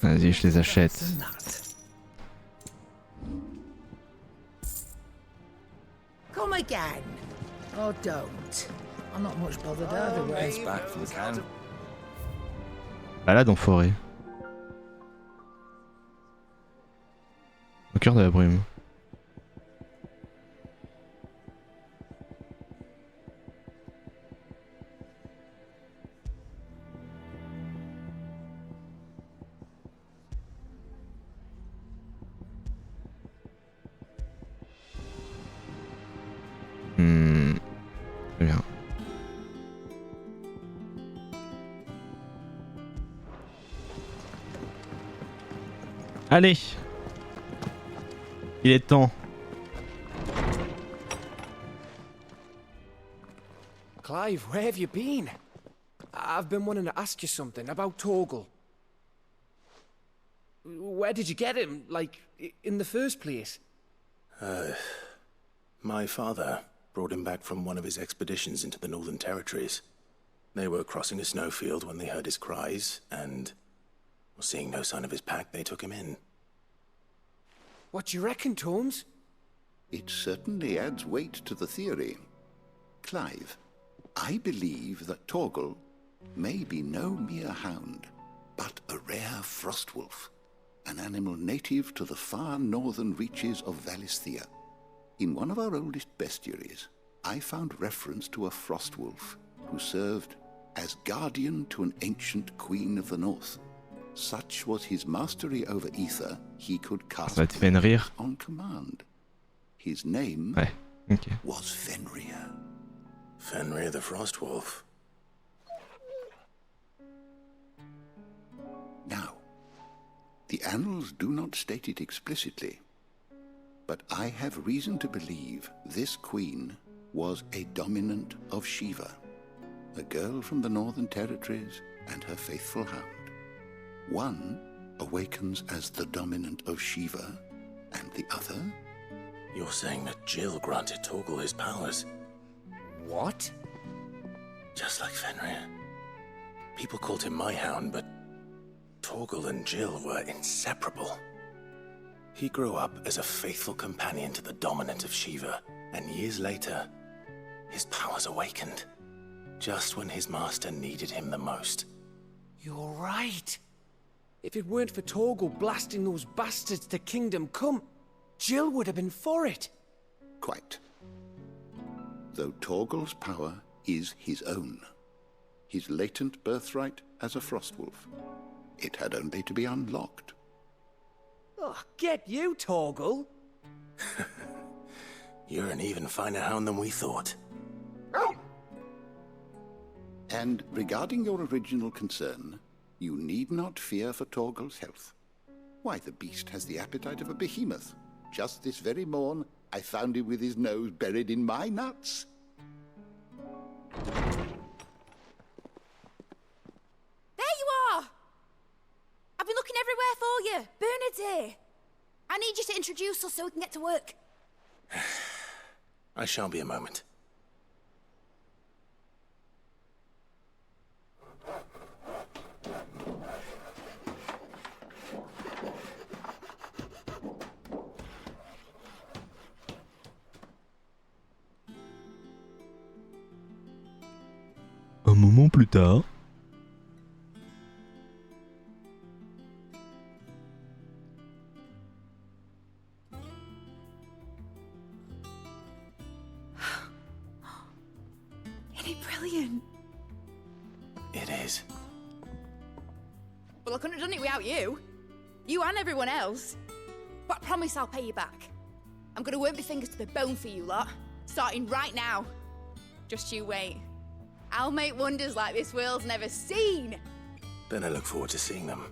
Vas-y, je les achète. Come again. Oh, don't. I'm not much bothered either way. Balade en forêt. Au cœur de la brume. Très bien. Allez. Il est temps. Clive, where have you been? I've been wanting to ask you something about Torgal. Where did you get him, like, in the first place? My father brought him back from one of his expeditions into the Northern Territories. They were crossing a snowfield when they heard his cries, and, seeing no sign of his pack, they took him in. What do you reckon, Torms? It certainly adds weight to the theory. Clive, I believe that Torgal may be no mere hound, but a rare frostwolf, an animal native to the far northern reaches of Valisthea. In one of our oldest bestiaries, I found reference to a Frostwolf who served as guardian to an ancient queen of the north. Such was his mastery over ether, he could cast Fenrir on command. His name was Fenrir. Fenrir the Frostwolf. Now, the annals do not state it explicitly, but I have reason to believe this queen was a dominant of Shiva, a girl from the Northern Territories and her faithful hound. One awakens as the dominant of Shiva, and the other... You're saying that Jill granted Torgal his powers? What? Just like Fenrir. People called him my hound, but Torgal and Jill were inseparable. He grew up as a faithful companion to the dominant of Shiva, and years later, his powers awakened, just when his master needed him the most. You're right. If it weren't for Torgal blasting those bastards to Kingdom Come, Jill would have been for it. Quite. Though Torgal's power is his own, his latent birthright as a Frostwolf. It had only to be unlocked. Oh, get you, Torgal! You're an even finer hound than we thought. And regarding your original concern, you need not fear for Torgal's health. Why, the beast has the appetite of a behemoth. Just this very morn, I found him with his nose buried in my nuts. There you are! I've been looking everywhere for you. Bernard's here. I need you to introduce us so we can get to work. I shall be a moment. Un moment plus tard. Isn't it brilliant? It is. Well, I couldn't have done it without you. You and everyone else. But I promise I'll pay you back. I'm gonna work my fingers to the bone for you lot, starting right now. Just you wait. I'll make wonders like this world's never seen. Then I look forward to seeing them.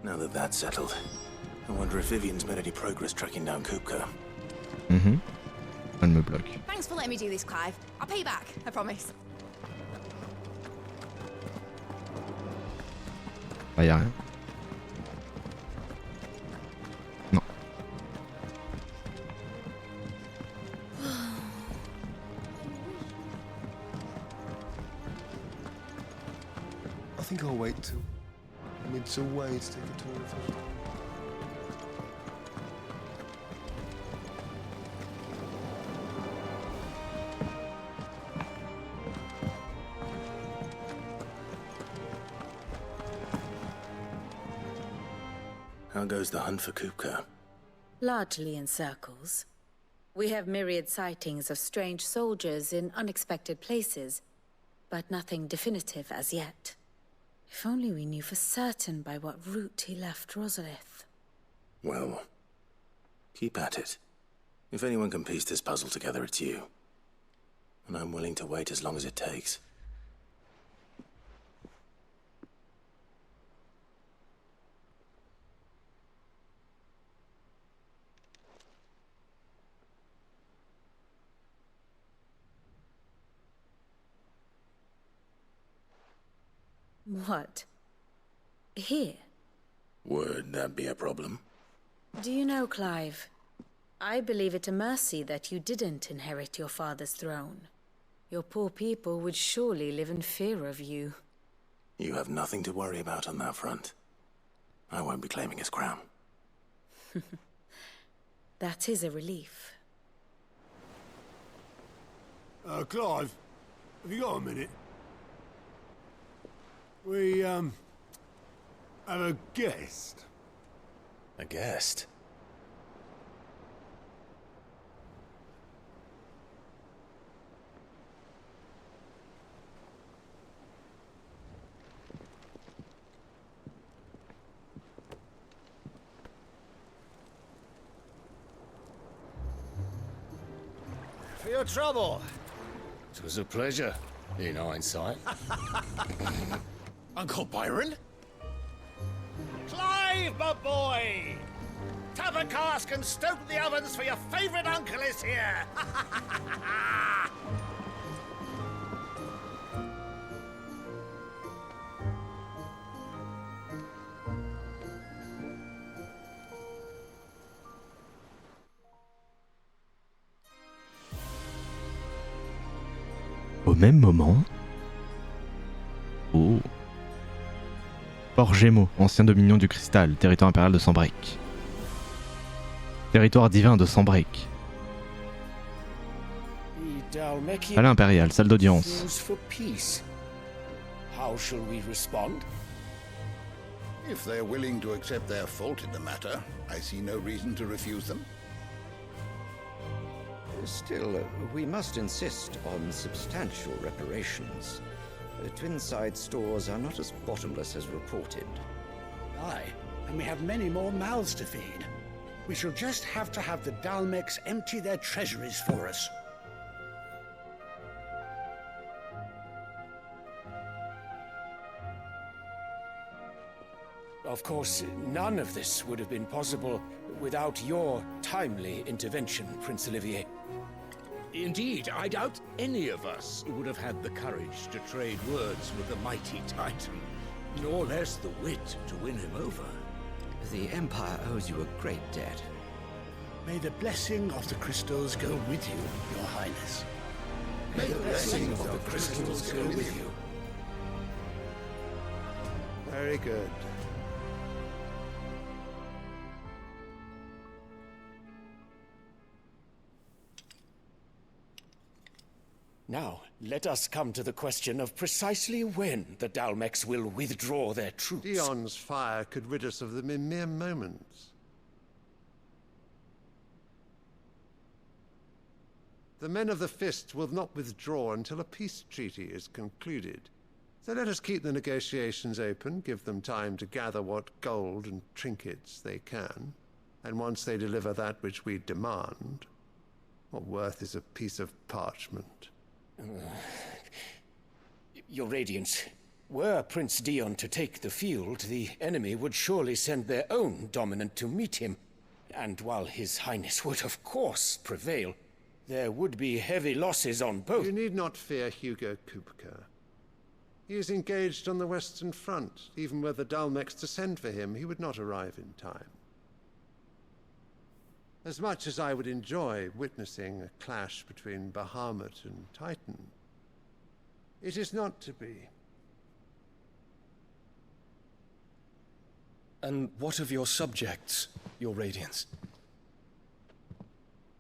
Now that that's settled, I wonder if Vivian's made any progress tracking down Kupka. Elle me bloque. Thanks for letting me do this, Clive. I'll pay you back, I promise. Ah, y'a rien. Non. I think I'll wait till mid's away to take a tour of it. How goes the hunt for Kupka? Largely in circles. We have myriad sightings of strange soldiers in unexpected places, but nothing definitive as yet. If only we knew for certain by what route he left Rosalith. Well, keep at it. If anyone can piece this puzzle together, it's you. And I'm willing to wait as long as it takes. What? Here? Would that be a problem? Do you know, Clive? I believe it a mercy that you didn't inherit your father's throne. Your poor people would surely live in fear of you. You have nothing to worry about on that front. I won't be claiming his crown. That is a relief. Clive, have you got a minute? We, have a guest. A guest? For your trouble. It was a pleasure, in hindsight. Uncle Byron? Clive, my boy! Tap a cask and stoke the ovens for your favorite uncle is here! Au même moment... Oh. Port Gémeaux, ancien dominion du cristal, territoire impérial de Sambrec. Territoire divin de Sambrec. Palais impérial, salle d'audience. How shall we respond? If they're willing to accept their fault in the matter, I see no reason to refuse them. Still, we must insist on substantial reparations. Twinside stores are not as bottomless as reported. Aye, and we have many more mouths to feed. We shall just have to have the Dalmex empty their treasuries for us. Of course, none of this would have been possible without your timely intervention, Prince Olivier. Indeed, I doubt any of us would have had the courage to trade words with the mighty Titan, nor less the wit to win him over. The Empire owes you a great debt. May the blessing of the crystals go with you, Your Highness. May the blessing of the crystals go with you. Very good. Now, let us come to the question of precisely when the Dalmex will withdraw their troops. Dion's fire could rid us of them in mere moments. The men of the Fist will not withdraw until a peace treaty is concluded. So let us keep the negotiations open, give them time to gather what gold and trinkets they can, and once they deliver that which we demand, what worth is a piece of parchment? Your Radiance, were Prince Dion to take the field, the enemy would surely send their own dominant to meet him. And while His Highness would of course prevail, there would be heavy losses on both. You need not fear Hugo Kupka. He is engaged on the Western Front. Even were the Dalmex to send for him, he would not arrive in time. As much as I would enjoy witnessing a clash between Bahamut and Titan, it is not to be. And what of your subjects, Your Radiance?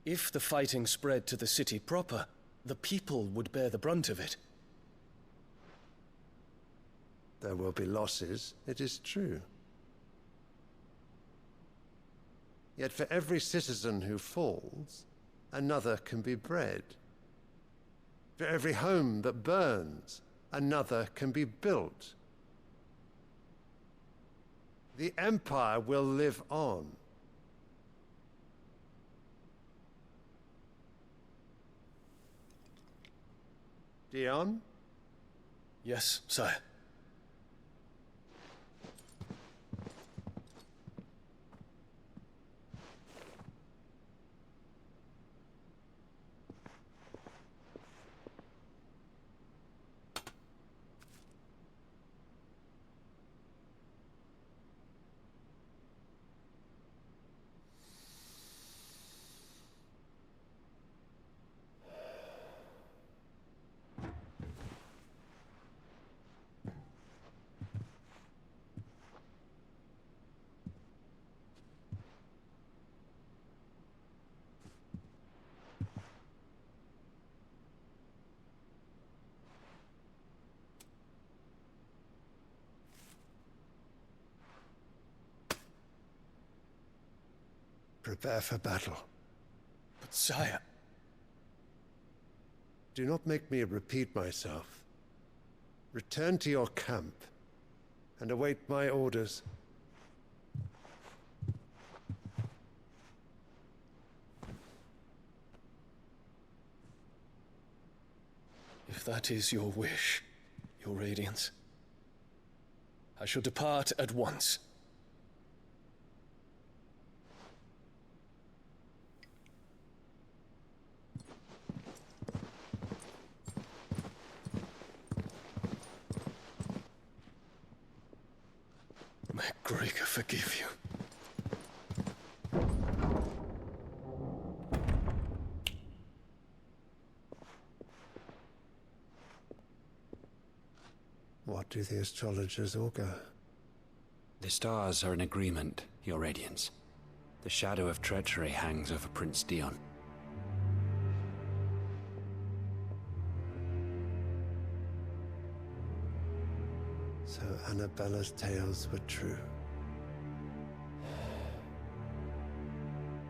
If the fighting spread to the city proper, the people would bear the brunt of it. There will be losses, it is true. Yet for every citizen who falls, another can be bred. For every home that burns, another can be built. The Empire will live on. Dion? Yes, sire. Prepare for battle. But sire... Do not make me repeat myself. Return to your camp and await my orders. If that is your wish, Your Radiance, I shall depart at once. May Gregor forgive you. What do the astrologers augur? The stars are in agreement, Your Radiance. The shadow of treachery hangs over Prince Dion. So Annabella's tales were true.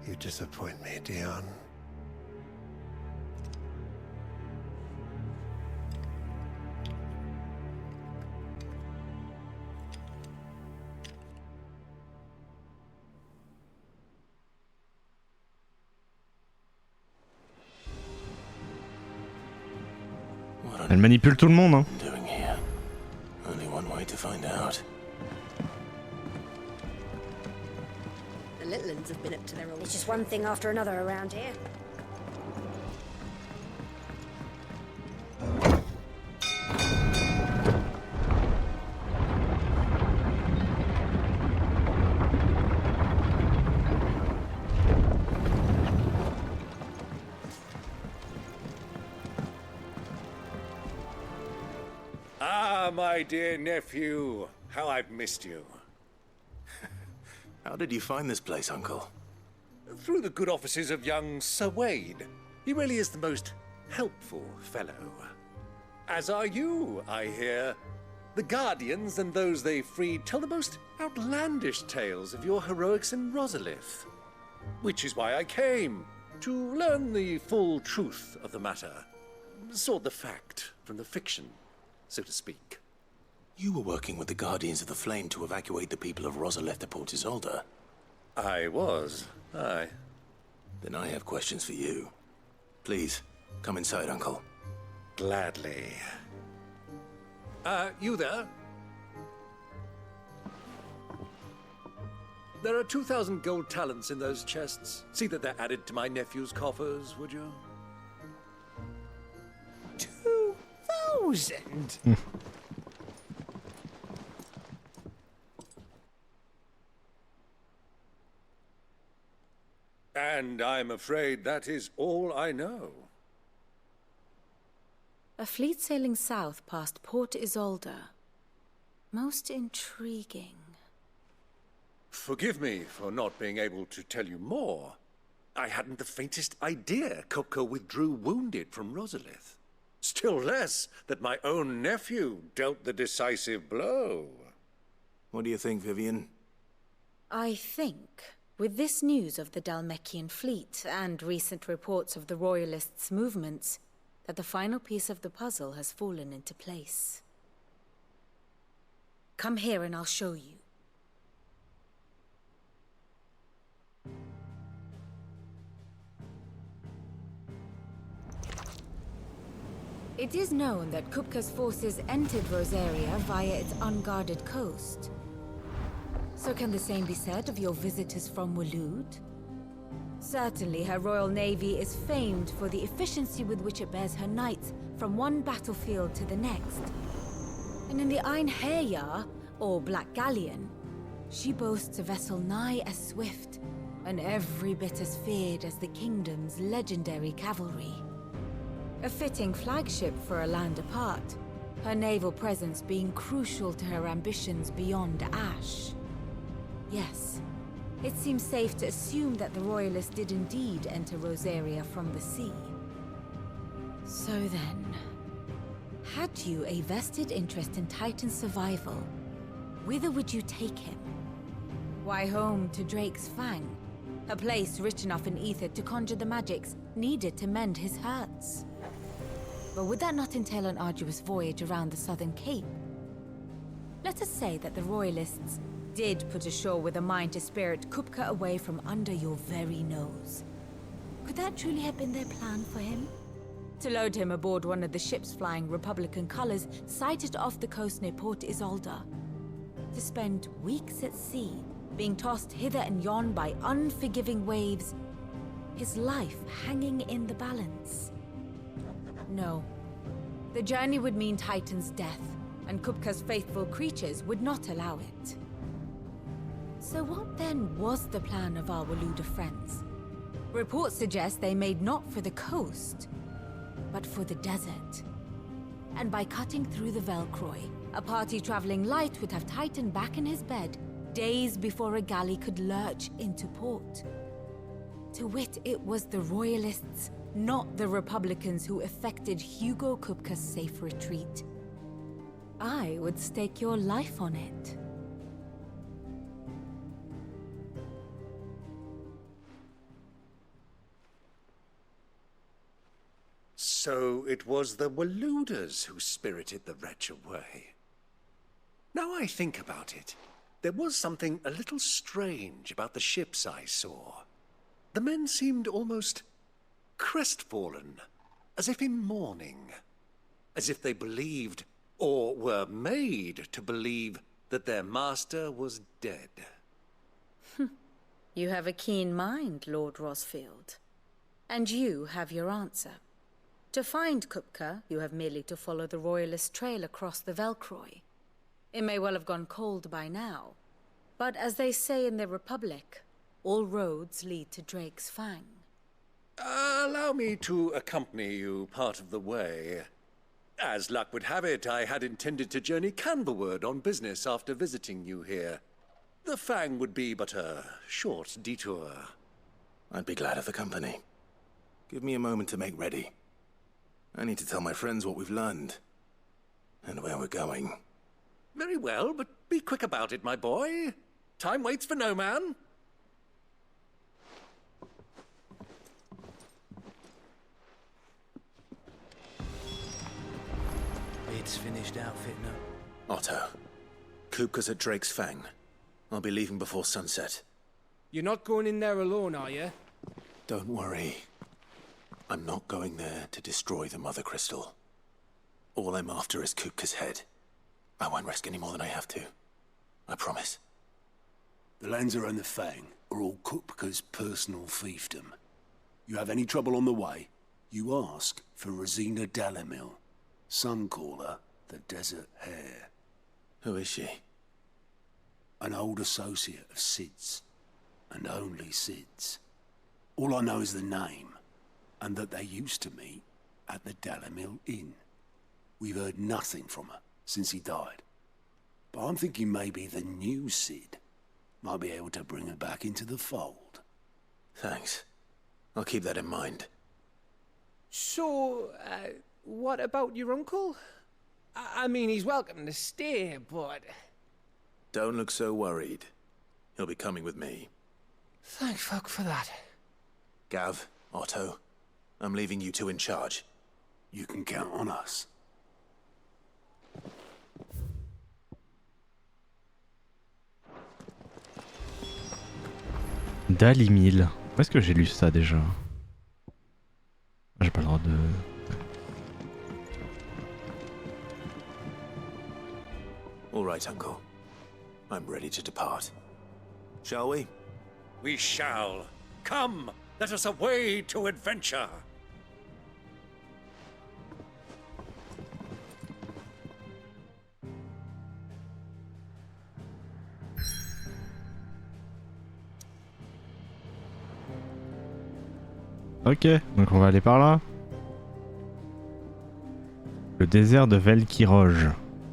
You disappoint me, Dion. Elle manipule tout le monde, hein. Doing here. Only one way to find out. The little ones have been up to their old. It's just one thing after another around here. Ah, my dear nephew. How I've missed you. How did you find this place, Uncle? Through the good offices of young Sir Wade. He really is the most helpful fellow. As are you, I hear. The Guardians and those they freed tell the most outlandish tales of your heroics in Rosalith. Which is why I came, to learn the full truth of the matter. Sort the fact from the fiction, so to speak. You were working with the Guardians of the Flame to evacuate the people of Rosalith to Port Isolde. I was, aye. Then I have questions for you. Please, come inside, Uncle. Gladly. You there? There are 2,000 gold talents in those chests. See that they're added to my nephew's coffers, would you? 2,000? And I'm afraid that is all I know. A fleet sailing south past Port Isolde. Most intriguing. Forgive me for not being able to tell you more. I hadn't the faintest idea Kopko withdrew wounded from Rosalith. Still less that my own nephew dealt the decisive blow. What do you think, Vivian? I think, with this news of the Dhalmekian fleet and recent reports of the Royalists' movements, that the final piece of the puzzle has fallen into place. Come here and I'll show you. It is known that Kupka's forces entered Rosaria via its unguarded coast. So can the same be said of your visitors from Waloed? Certainly her Royal Navy is famed for the efficiency with which it bears her knights from one battlefield to the next. And in the Einherjar, or Black Galleon, she boasts a vessel nigh as swift and every bit as feared as the kingdom's legendary cavalry. A fitting flagship for a land apart, her naval presence being crucial to her ambitions beyond Ash. Yes, it seems safe to assume that the Royalists did indeed enter Rosaria from the sea. So then, had you a vested interest in Titan's survival, whither would you take him? Why home to Drake's Fang? a place rich enough in ether to conjure the magics needed to mend his hurts. But would that not entail an arduous voyage around the southern cape? Let us say that the Royalists did put ashore with a mind to spirit Kupka away from under your very nose. Could that truly have been their plan for him? To load him aboard one of the ships flying Republican colors sighted off the coast near Port Isolde. To spend weeks at sea, being tossed hither and yon by unforgiving waves, his life hanging in the balance. No. The journey would mean Titan's death, and Kupka's faithful creatures would not allow it. So what then was the plan of our Waluda friends? Reports suggest they made not for the coast, but for the desert. And by cutting through the Velcroy, a party traveling light would have Titan back in his bed days before a galley could lurch into port. To wit, it was the Royalists, not the Republicans, who effected Hugo Kupka's safe retreat. I would stake your life on it. So it was the Waludas who spirited the wretch away. Now I think about it, there was something a little strange about the ships I saw. The men seemed almost crestfallen, as if in mourning, as if they believed, or were made to believe, that their master was dead. You have a keen mind, Lord Rosfield. And you have your answer. To find Kupka, you have merely to follow the Royalist trail across the Velcroy. It may well have gone cold by now, but as they say in the Republic, all roads lead to Drake's Fang. Allow me to accompany you part of the way. As luck would have it, I had intended to journey Canberward on business after visiting you here. The Fang would be but a short detour. I'd be glad of the company. Give me a moment to make ready. I need to tell my friends what we've learned, and where we're going. Very well, but be quick about it, my boy. Time waits for no man. It's finished outfitting her. Otto, Kupka's at Drake's Fang. I'll be leaving before sunset. You're not going in there alone, are you? Don't worry. I'm not going there to destroy the Mother Crystal. All I'm after is Kupka's head. I won't risk any more than I have to. I promise. The Lancer and the Fang are all Kupka's personal fiefdom. You have any trouble on the way, you ask for Rosina Dalamil, Suncaller, the Desert Hare. Who is she? An old associate of Sid's, and only Sid's. All I know is the name, and that they used to meet at the Dalamil Inn. We've heard nothing from her since he died. But I'm thinking maybe the new Sid might be able to bring her back into the fold. Thanks. I'll keep that in mind. So, what about your uncle? I mean, he's welcome to stay, but... Don't look so worried. He'll be coming with me. Thank fuck for that. Gav, Otto, I'm leaving you two in charge. You can count on us. Dalimil. Où est-ce que j'ai lu ça déjà? J'ai pas le droit de... All right, Uncle. I'm ready to depart. Shall we? We shall. Come, let us away to adventure. Ok, donc on va aller par là. Le désert de Velkiroge.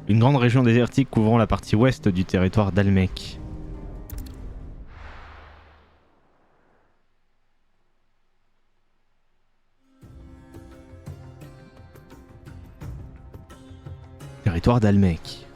Une grande région désertique couvrant la partie ouest du territoire d'Almec. Territoire d'Almec.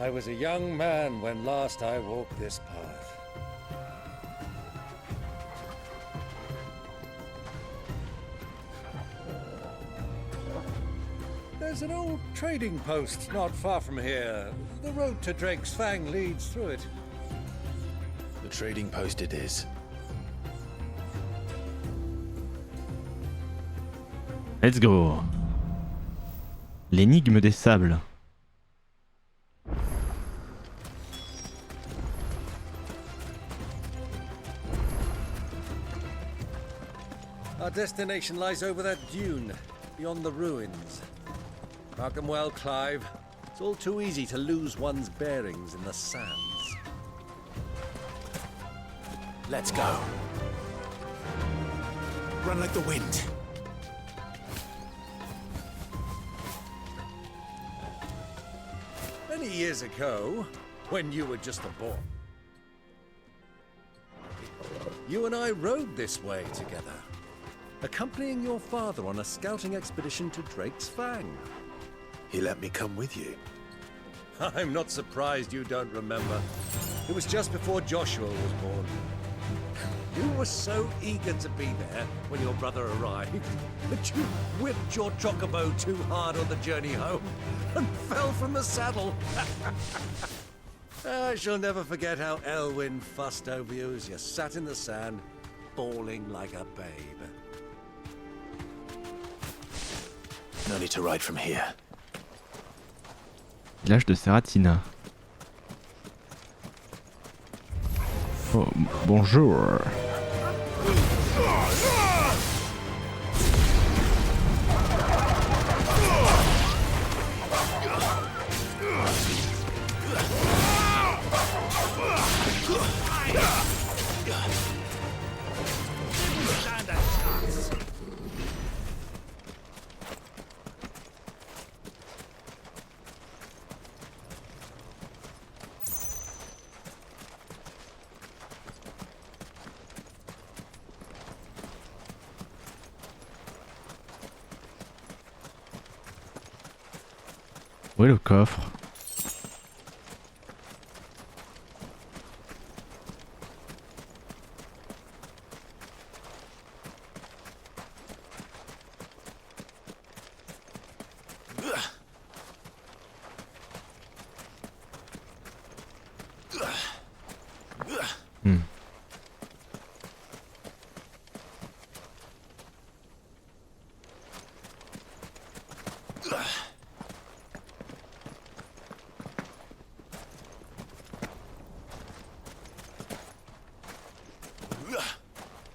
I was a young man when last I walked this path. There's an old trading post not far from here. The road to Drake's Fang leads through it. The trading post it is. Let's go. L'énigme des sables. Our destination lies over that dune, beyond the ruins. Mark them well, Clive. It's all too easy to lose one's bearings in the sands. Let's go. Run like the wind. Many years ago, when you were just a boy, you and I rode this way together, accompanying your father on a scouting expedition to Drake's Fang. He let me come with you. I'm not surprised you don't remember. It was just before Joshua was born. You were so eager to be there when your brother arrived that you whipped your chocobo too hard on the journey home and fell from the saddle. I shall never forget how Elwyn fussed over you as you sat in the sand, bawling like a babe. No need to ride from here. Village de Seratina. Oh, bonjour. Où est le coffre?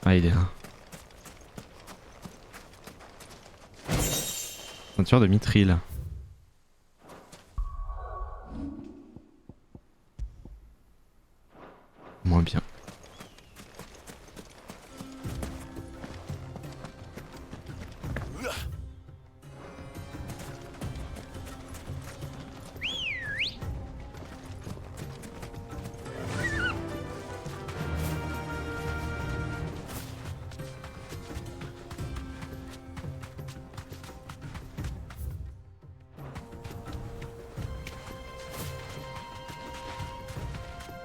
Ah, il est là. Ceinture de mithril. Moins bien.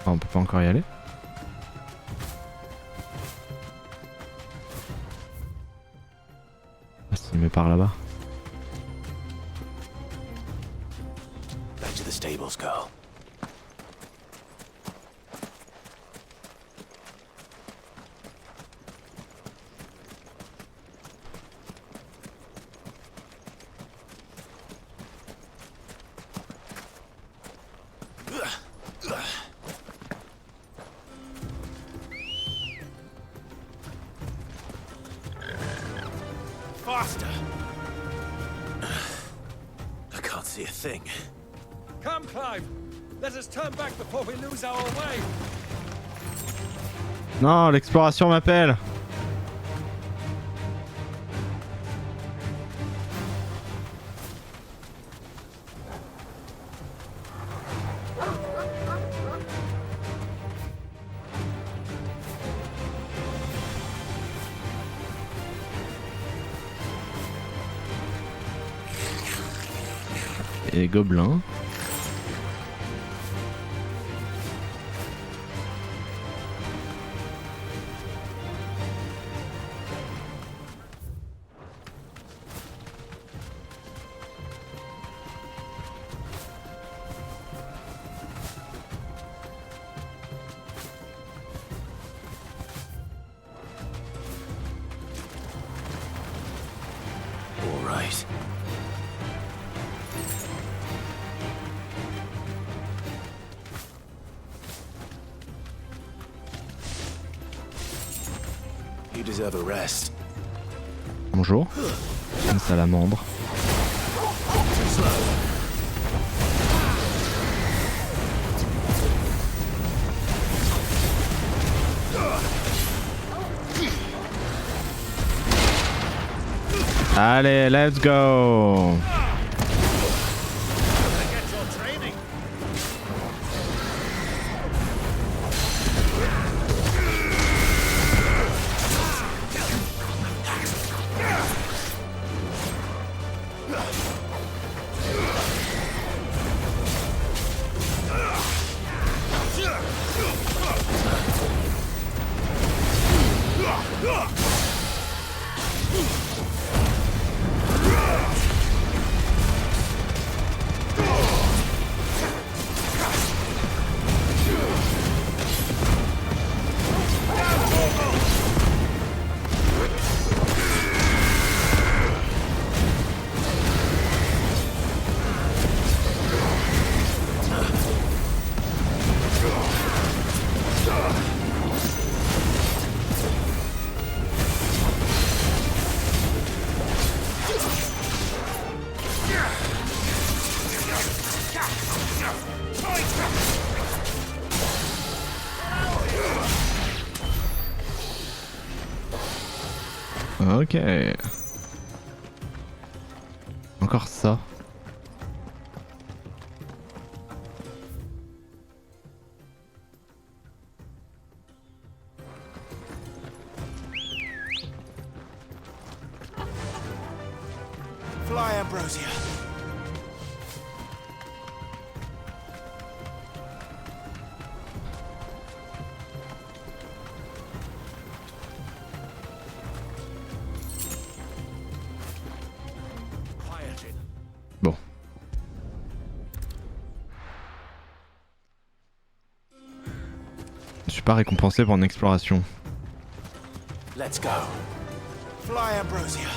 Ah, on peut pas encore y aller. Ah, ça me met par là-bas. Back to the stables, girl. Faster! I can't see a thing. Come, Clive! Let us turn back before we lose our way! Non, l'exploration m'appelle. Et gobelins. You deserve a rest. Bonjour. Une salamandre. Too slow. Allez, let's go. Ok. Encore ça. Fly, Ambrosia. Bon. Je suis pas récompensé pour une exploration. Let's go. Fly, Ambrosia.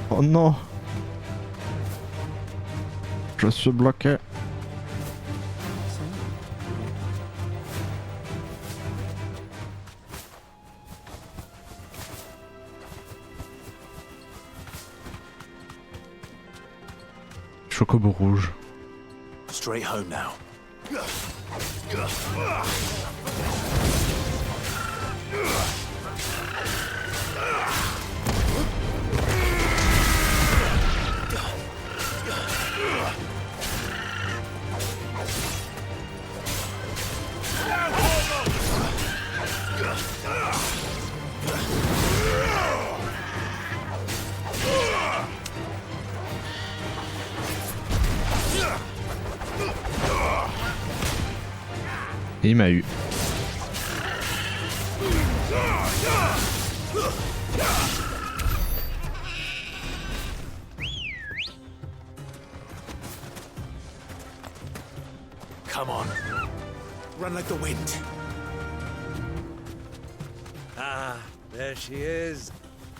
Oh non. Je suis bloqué. Chocobo rouge. Straight home now. Et il m'a eu. Come on. Run like the wind. Ah, there she is.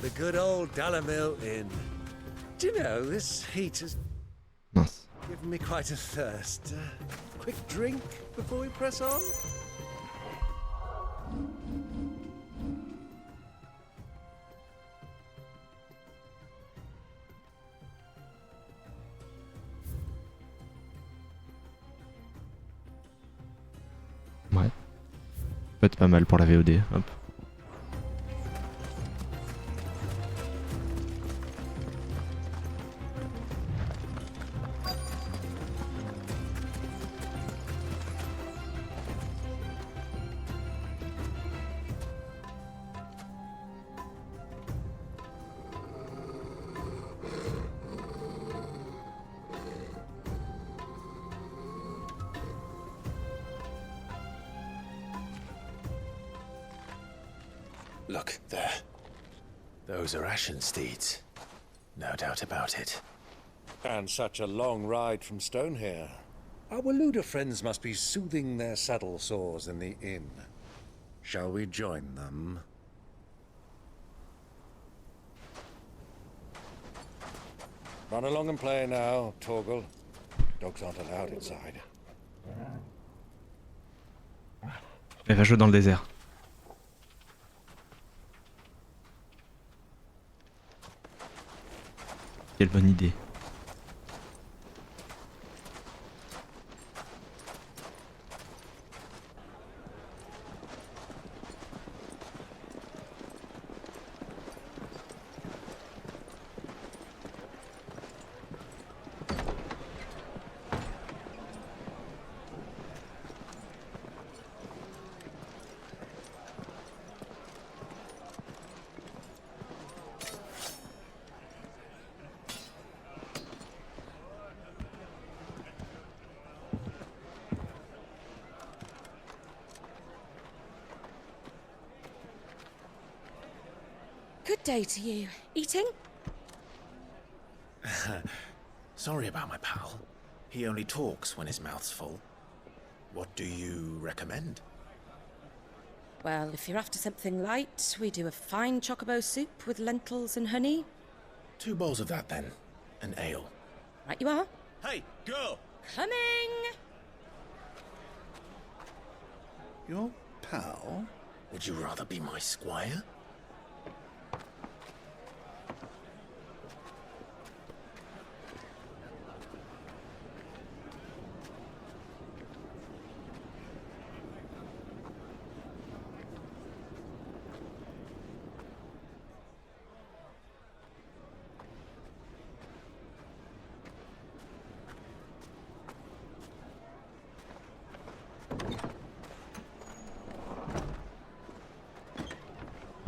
The good old Dalamil Inn. Do you know, this heat has given me quite a thirst. Quick drink before we press on? peut être pas mal pour la VOD. Hop. Look, there. Those are Ashen steeds. No doubt about it. And such a long ride from Stonehair. Our Luda friends must be soothing their saddle sores in the inn. Shall we join them? Run along and play now, Torgal. Dogs aren't allowed inside. Elle va jouer dans le désert. Quelle bonne idée. Good day to you. Eating? Sorry about my pal. He only talks when his mouth's full. What do you recommend? Well, if you're after something light, we do a fine chocobo soup with lentils and honey. 2 bowls of that then. An ale. Right you are. Hey, girl! Coming! Your pal? Would you rather be my squire?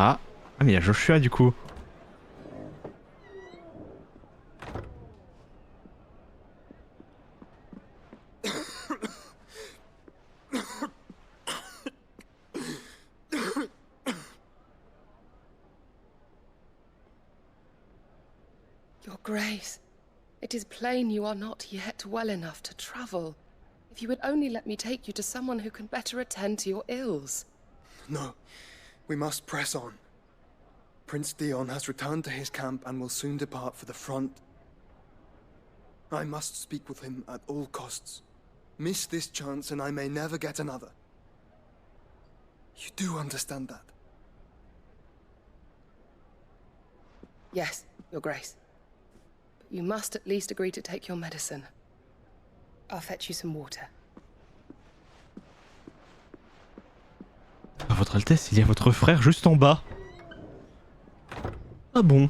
Ah, mais il y a Joshua du coup. Your Grace, it is plain you are not yet well enough to travel. If you would only let me take you to someone who can better attend to your ills. No. We must press on. Prince Dion has returned to his camp and will soon depart for the front. I must speak with him at all costs. Miss this chance and I may never get another. You do understand that? Yes, Your Grace. But you must at least agree to take your medicine. I'll fetch you some water. Votre Altesse, il y a votre frère juste en bas. Ah bon?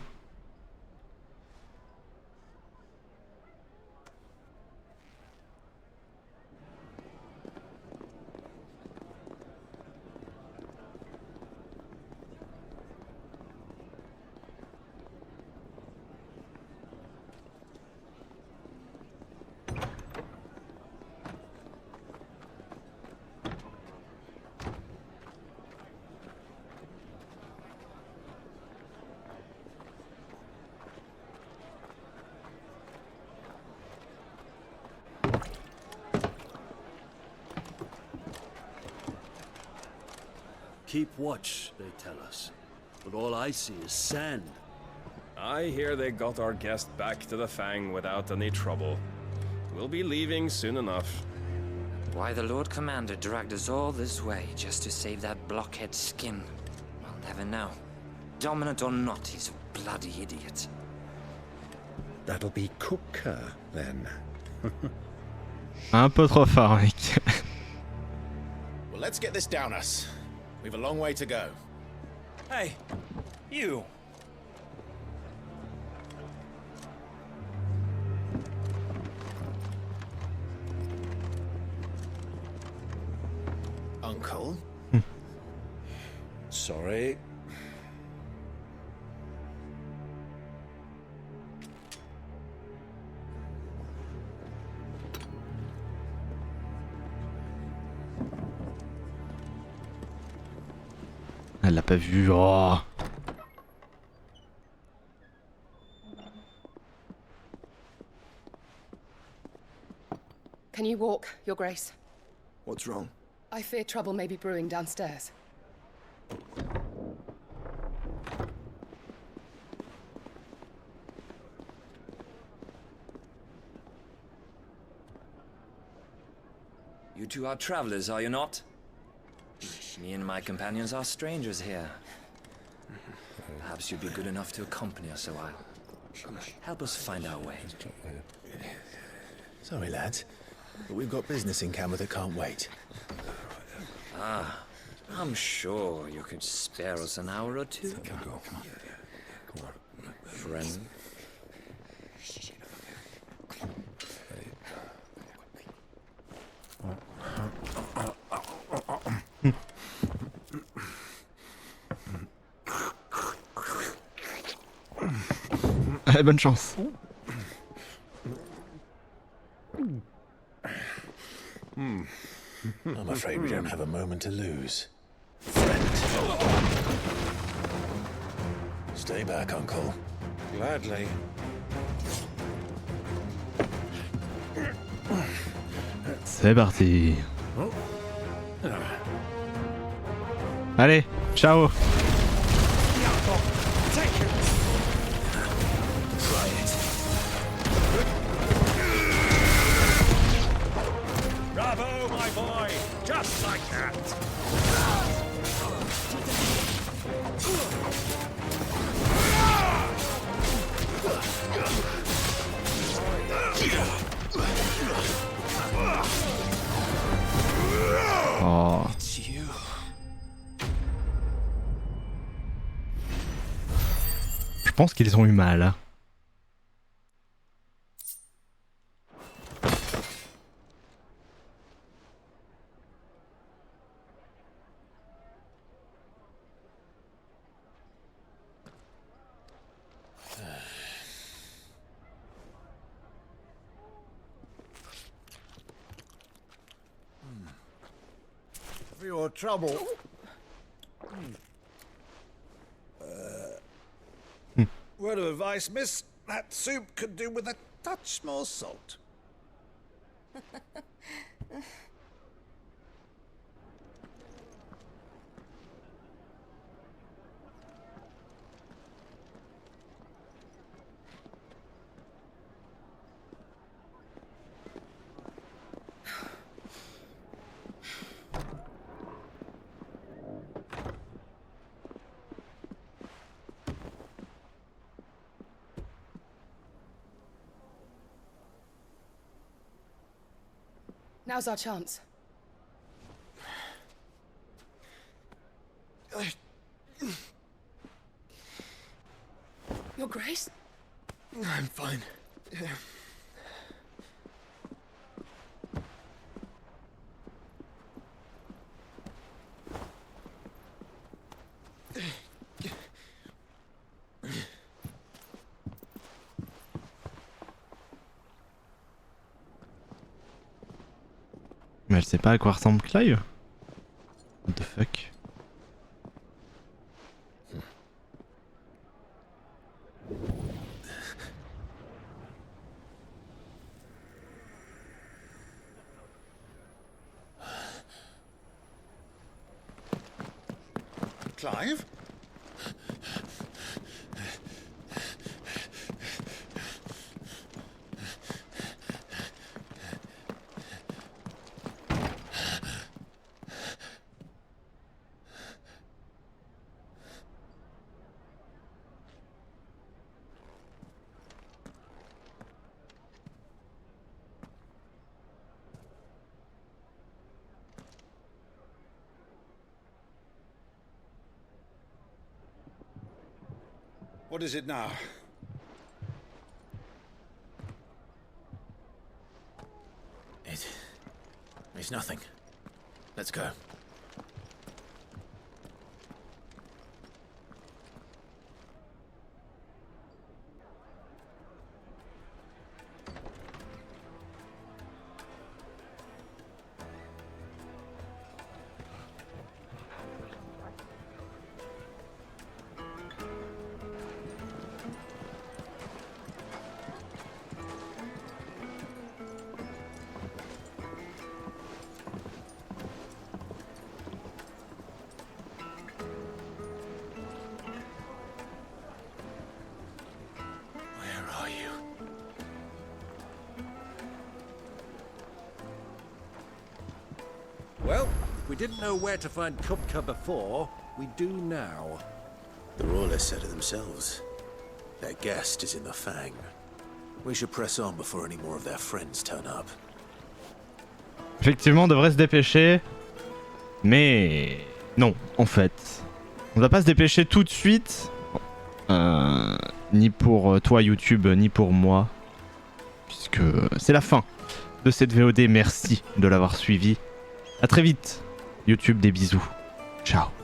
Keep watch, they tell us. But all I see is sand. I hear they got our guest back to the Fang without any trouble. We'll be leaving soon enough. Why the Lord Commander dragged us all this way just to save that blockhead skin, we'll never know. Dominant or not, he's a bloody idiot. That'll be Cooker, then. Un peu trop fort, mec. Well, let's get this down us. We've a long way to go. Hey, you! Uncle? Sorry. Elle l'a pas vu. Oh. Can you walk, Your Grace? What's wrong? I fear trouble may be brewing downstairs. You two are travelers, are you not? Me and my companions are strangers here. Perhaps you'd be good enough to accompany us a while. Help us find our way. Sorry, lads, but we've got business in Camera that can't wait. Ah, I'm sure you could spare us an hour or two. Come on. Friend. Allez, bonne chance. I'm afraid we don't have a moment to lose. Friend. Stay back, Uncle. Gladly. C'est parti. Allez, ciao. Bravo, my boy! Just like that! Oh. Je pense qu'ils ont eu mal. For your trouble. Word of advice, miss. That soup could do with a touch more salt. Now's our chance. Your Grace? I'm fine. Mais elle sait pas à quoi ressemble Clive. What the fuck. Clive? What is it now? It's nothing. Let's go. Well, if we didn't know where to find Kupka before, we do now. The Royalists said it themselves. Their guest is in the Fang. We should press on before any more of their friends turn up. Effectivement, on devrait se dépêcher. Mais non, en fait. On va pas se dépêcher tout de suite. Ni pour toi YouTube, ni pour moi. Puisque c'est la fin de cette VOD. Merci de l'avoir suivi. A très vite. YouTube, des bisous. Ciao.